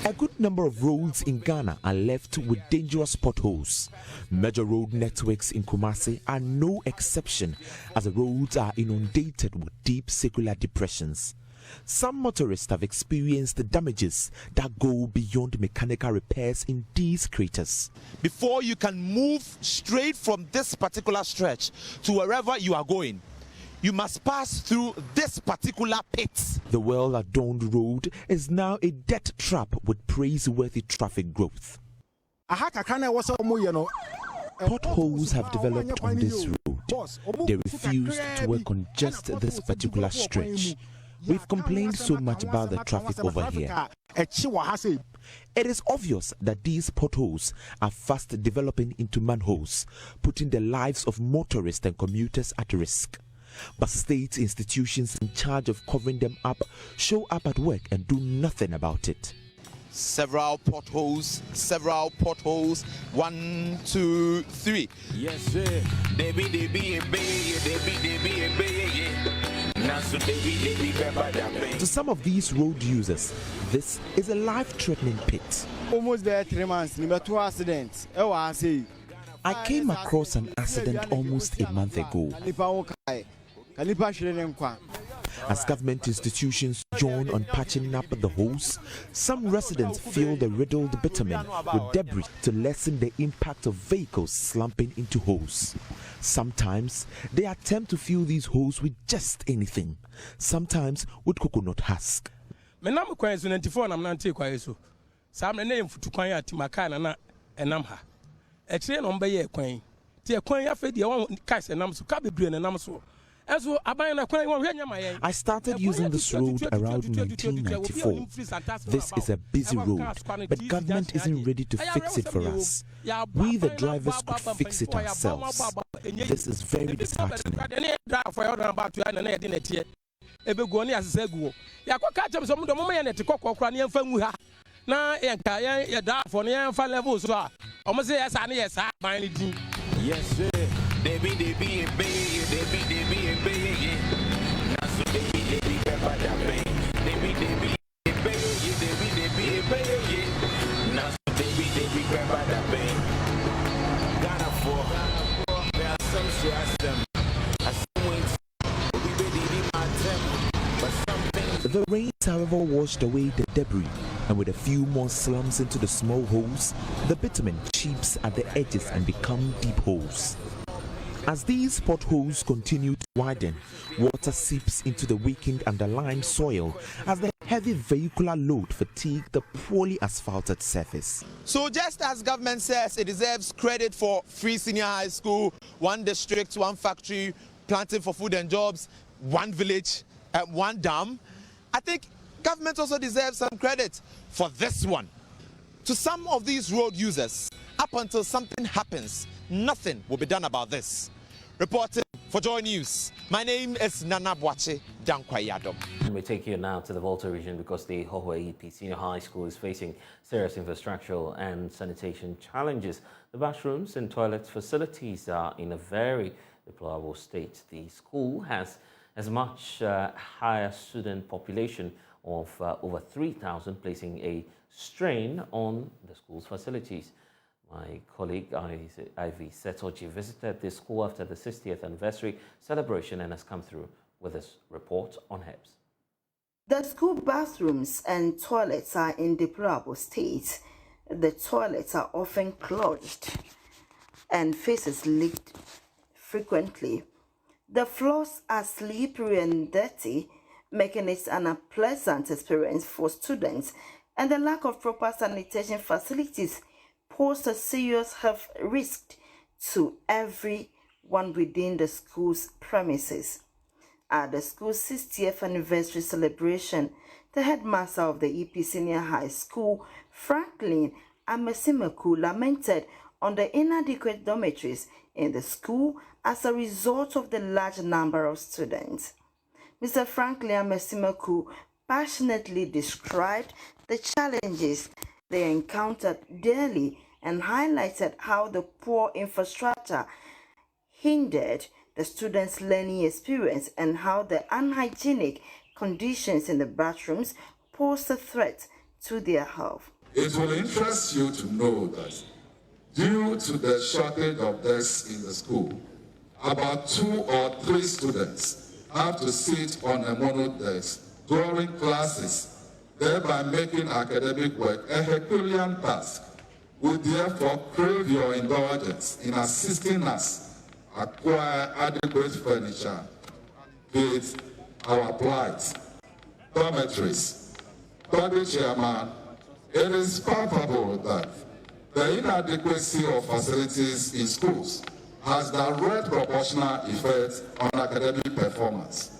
Speaker 2: A good number of roads in Ghana are left with dangerous potholes. Major road networks in Kumasi are no exception, as the roads are inundated with deep circular depressions. Some motorists have experienced the damages that go beyond mechanical repairs in these craters. Before you can move straight from this particular stretch to wherever you are going, you must pass through this particular pit. The well-adorned road is now a death trap with praiseworthy traffic growth. Potholes have developed on this road. They refuse to work on just this particular stretch. We've complained so much about the traffic over here. It is obvious that these potholes are fast developing into manholes, putting the lives of motorists and commuters at risk. But state institutions in charge of covering them up show up at work and do nothing about it. Several potholes. 1, 2, 3.
Speaker 22: Yes, sir.
Speaker 2: To some of these road users, this is a life-threatening pit.
Speaker 3: Almost there 3 months, number 2 accidents.
Speaker 2: I came across an accident almost a month ago. As government institutions join on patching up the holes, some residents fill the riddled bitumen with debris to lessen the impact of vehicles slumping into holes. Sometimes they attempt to fill these holes with just anything, sometimes with coconut husk. I started using this road around 1994. This is a busy road, but government isn't ready to fix it for us. We, the drivers, could fix it ourselves. This is very disheartening.
Speaker 22: Yes, sir. They be, yeah. Now so they be, grandpa that bay. They be, yeah. Now so they be, grandpa that bay. Ghana for, there are some them. I some wings, we ready to my temple. But some things.
Speaker 2: The rains, however, washed away the debris, and with a few more slumps into the small holes, the bitumen chips at the edges and become deep holes. As these potholes continue to widen, water seeps into the weakened underlying soil as the heavy vehicular load fatigues the poorly asphalted surface.
Speaker 4: So just as government says it deserves credit for free senior high school, 1 district, 1 factory, planting for food and jobs, 1 village, 1 dam, I think government also deserves some credit for this one. To some of these road users, up until something happens, nothing will be done about this. Reporting for Joy News, my name is Nana Boache Dankwayadom.
Speaker 1: We take you now to the Volta region because the Hohoe EP Senior High School is facing serious infrastructural and sanitation challenges. The bathrooms and toilet facilities are in a very deplorable state. The school has as much higher student population of over 3,000, placing a strain on the school's facilities. My colleague Ivy Setochi visited this school after the 60th anniversary celebration and has come through with this report on HEBS.
Speaker 23: The school bathrooms and toilets are in deplorable state. The toilets are often clogged and faces leaked frequently. The floors are slippery and dirty, making it an unpleasant experience for students, and the lack of proper sanitation facilities pose a serious health risk to everyone within the school's premises. At the school's 60th anniversary celebration, the headmaster of the EP Senior High School, Franklin Amesimeku, lamented on the inadequate dormitories in the school as a result of the large number of students. Mr. Franklin Amesimeku passionately described the challenges they encountered daily and highlighted how the poor infrastructure hindered the students' learning experience and how the unhygienic conditions in the bathrooms posed a threat to their health.
Speaker 24: It will interest you to know that due to the shortage of desks in the school, about 2 or 3 students have to sit on a monodesk during classes, thereby making academic work a Herculean task. We therefore crave your indulgence in assisting us acquire adequate furniture with our plight. Dormitories. Body Chairman, it is palpable that the inadequacy of facilities in schools has direct proportional effect on academic performance.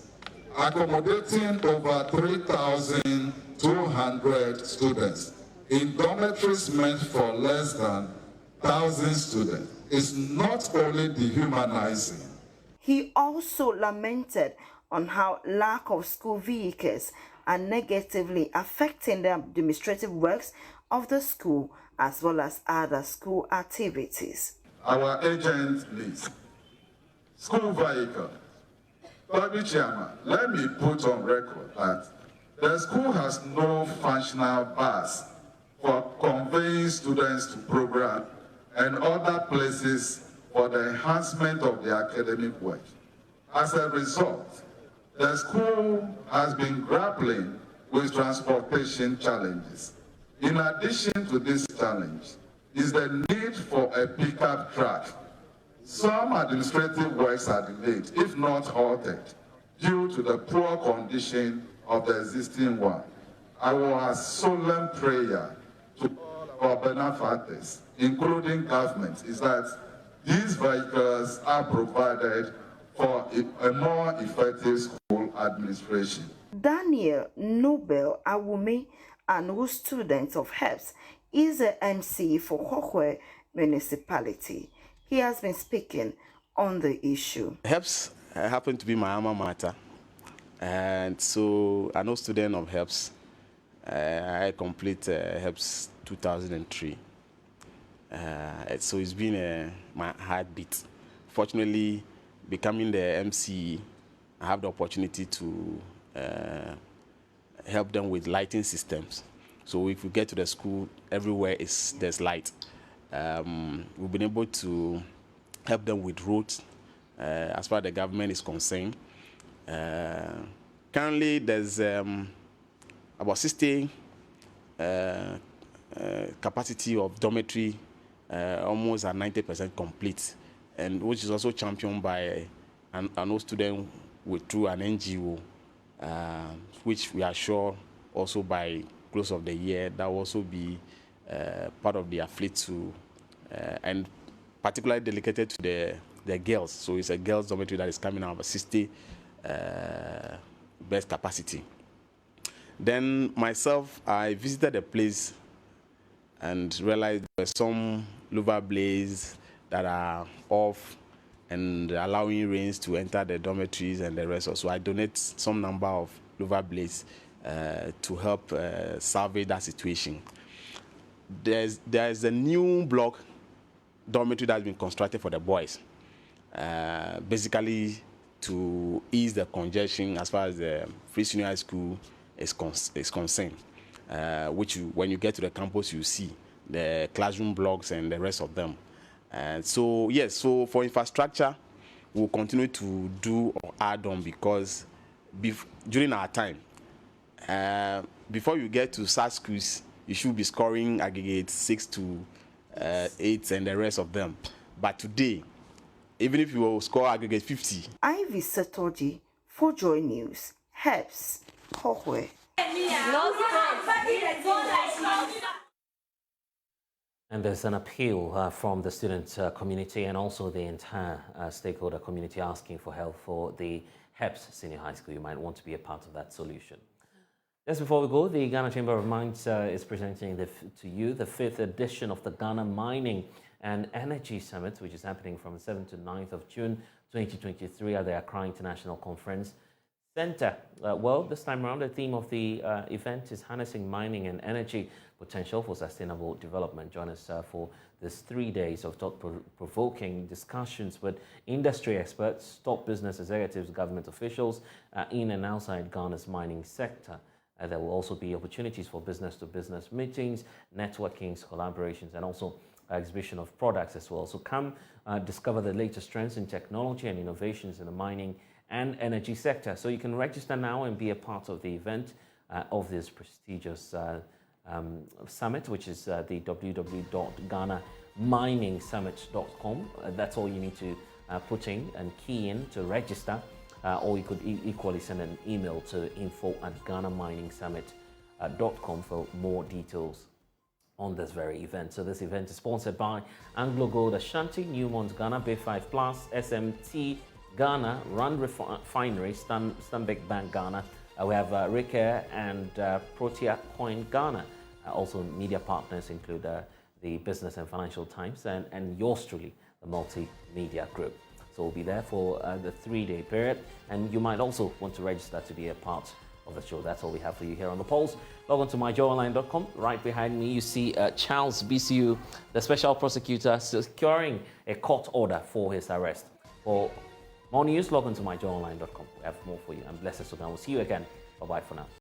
Speaker 24: Accommodating over 3,200 students in dormitories meant for less than 1,000 students is not only dehumanizing.
Speaker 23: He also lamented on how lack of school vehicles are negatively affecting the administrative works of the school as well as other school activities.
Speaker 24: Our agent list, school vehicle, Honorable Chairman, let me put on record that the school has no functional bus for conveying students to program and other places for the enhancement of their academic work. As a result, the school has been grappling with transportation challenges. In addition to this challenge is the need for a pickup truck. Some administrative works are delayed, if not halted, due to the poor condition of the existing one. Our solemn prayer to all our benefactors, including government, is that these vehicles are provided for a more effective school administration.
Speaker 23: Daniel Nobel Awumi, an old student of HEPS, is the MC for Hohwe municipality. He has been speaking on the issue.
Speaker 5: HEPS happened to be my alma mater, and so I'm a student of HEPS. I complete HEPS 2003. So it's been my heartbeat. Fortunately, becoming the MC, I have the opportunity to help them with lighting systems. So if we get to the school, everywhere there's light. We've been able to help them with roads as far as the government is concerned. Currently, there's about 60 capacity of dormitory, almost at 90% complete, and which is also championed by an old student through an NGO, which we are sure also by close of the year that will also be part of their fleet too, and particularly dedicated to the girls. So it's a girls dormitory that is coming out of 60 best capacity. Then myself, I visited the place and realized there were some louver blades that are off and allowing rains to enter the dormitories and the rest. So I donate some number of louver blades to help salvage that situation. There's a new block dormitory that's been constructed for the boys, basically to ease the congestion as far as the Free Senior High School is concerned, which when you get to the campus, you see the classroom blocks and the rest of them. And so, yes, so for infrastructure, we'll continue to do or add on because during our time, before you get to such schools, you should be scoring aggregate 6 to 8 and the rest of them. But today, even if you will score aggregate 50.
Speaker 23: Ivy Setoji, for Joy News, HEPS, Hohwe.
Speaker 1: And there's an appeal from the student community and also the entire stakeholder community asking for help for the HEPS Senior High School. You might want to be a part of that solution. Just before we go, the Ghana Chamber of Mines is presenting to you the 5th edition of the Ghana Mining and Energy Summit, which is happening from the 7th to 9th of June 2023 at the Accra International Conference Center. Well, this time around, the theme of the event is harnessing mining and energy potential for sustainable development. Join us for this 3 days of thought-provoking discussions with industry experts, top business executives, government officials in and outside Ghana's mining sector. There will also be opportunities for business-to-business meetings, networkings, collaborations, and also exhibition of products as well. So come discover the latest trends in technology and innovations in the mining and energy sector. So you can register now and be a part of the event of this prestigious summit, which is the www.ghanaminingsummit.com. That's all you need to put in and key in to register. Or you could equally send an email to info@ghanaminingsummit.com for more details on this very event. So this event is sponsored by Anglo Gold Ashanti, Newmont Ghana, B5 Plus, SMT Ghana, Rand Refinery, Stanbic Bank Ghana. We have Ricare and Protea Coin Ghana. Also media partners include the Business and Financial Times and yours truly, the Multimedia Group. So we'll be there for the 3-day period, and you might also want to register to be a part of the show. That's all we have for you here on The Pulse. Log on to myjoyonline.com. Right behind me, you see Charles BCU, the special prosecutor, securing a court order for his arrest. For More news, log on to myjoyonline.com. We have more for you. I'm Blessed Sogan. We'll see you again. Bye-bye for now.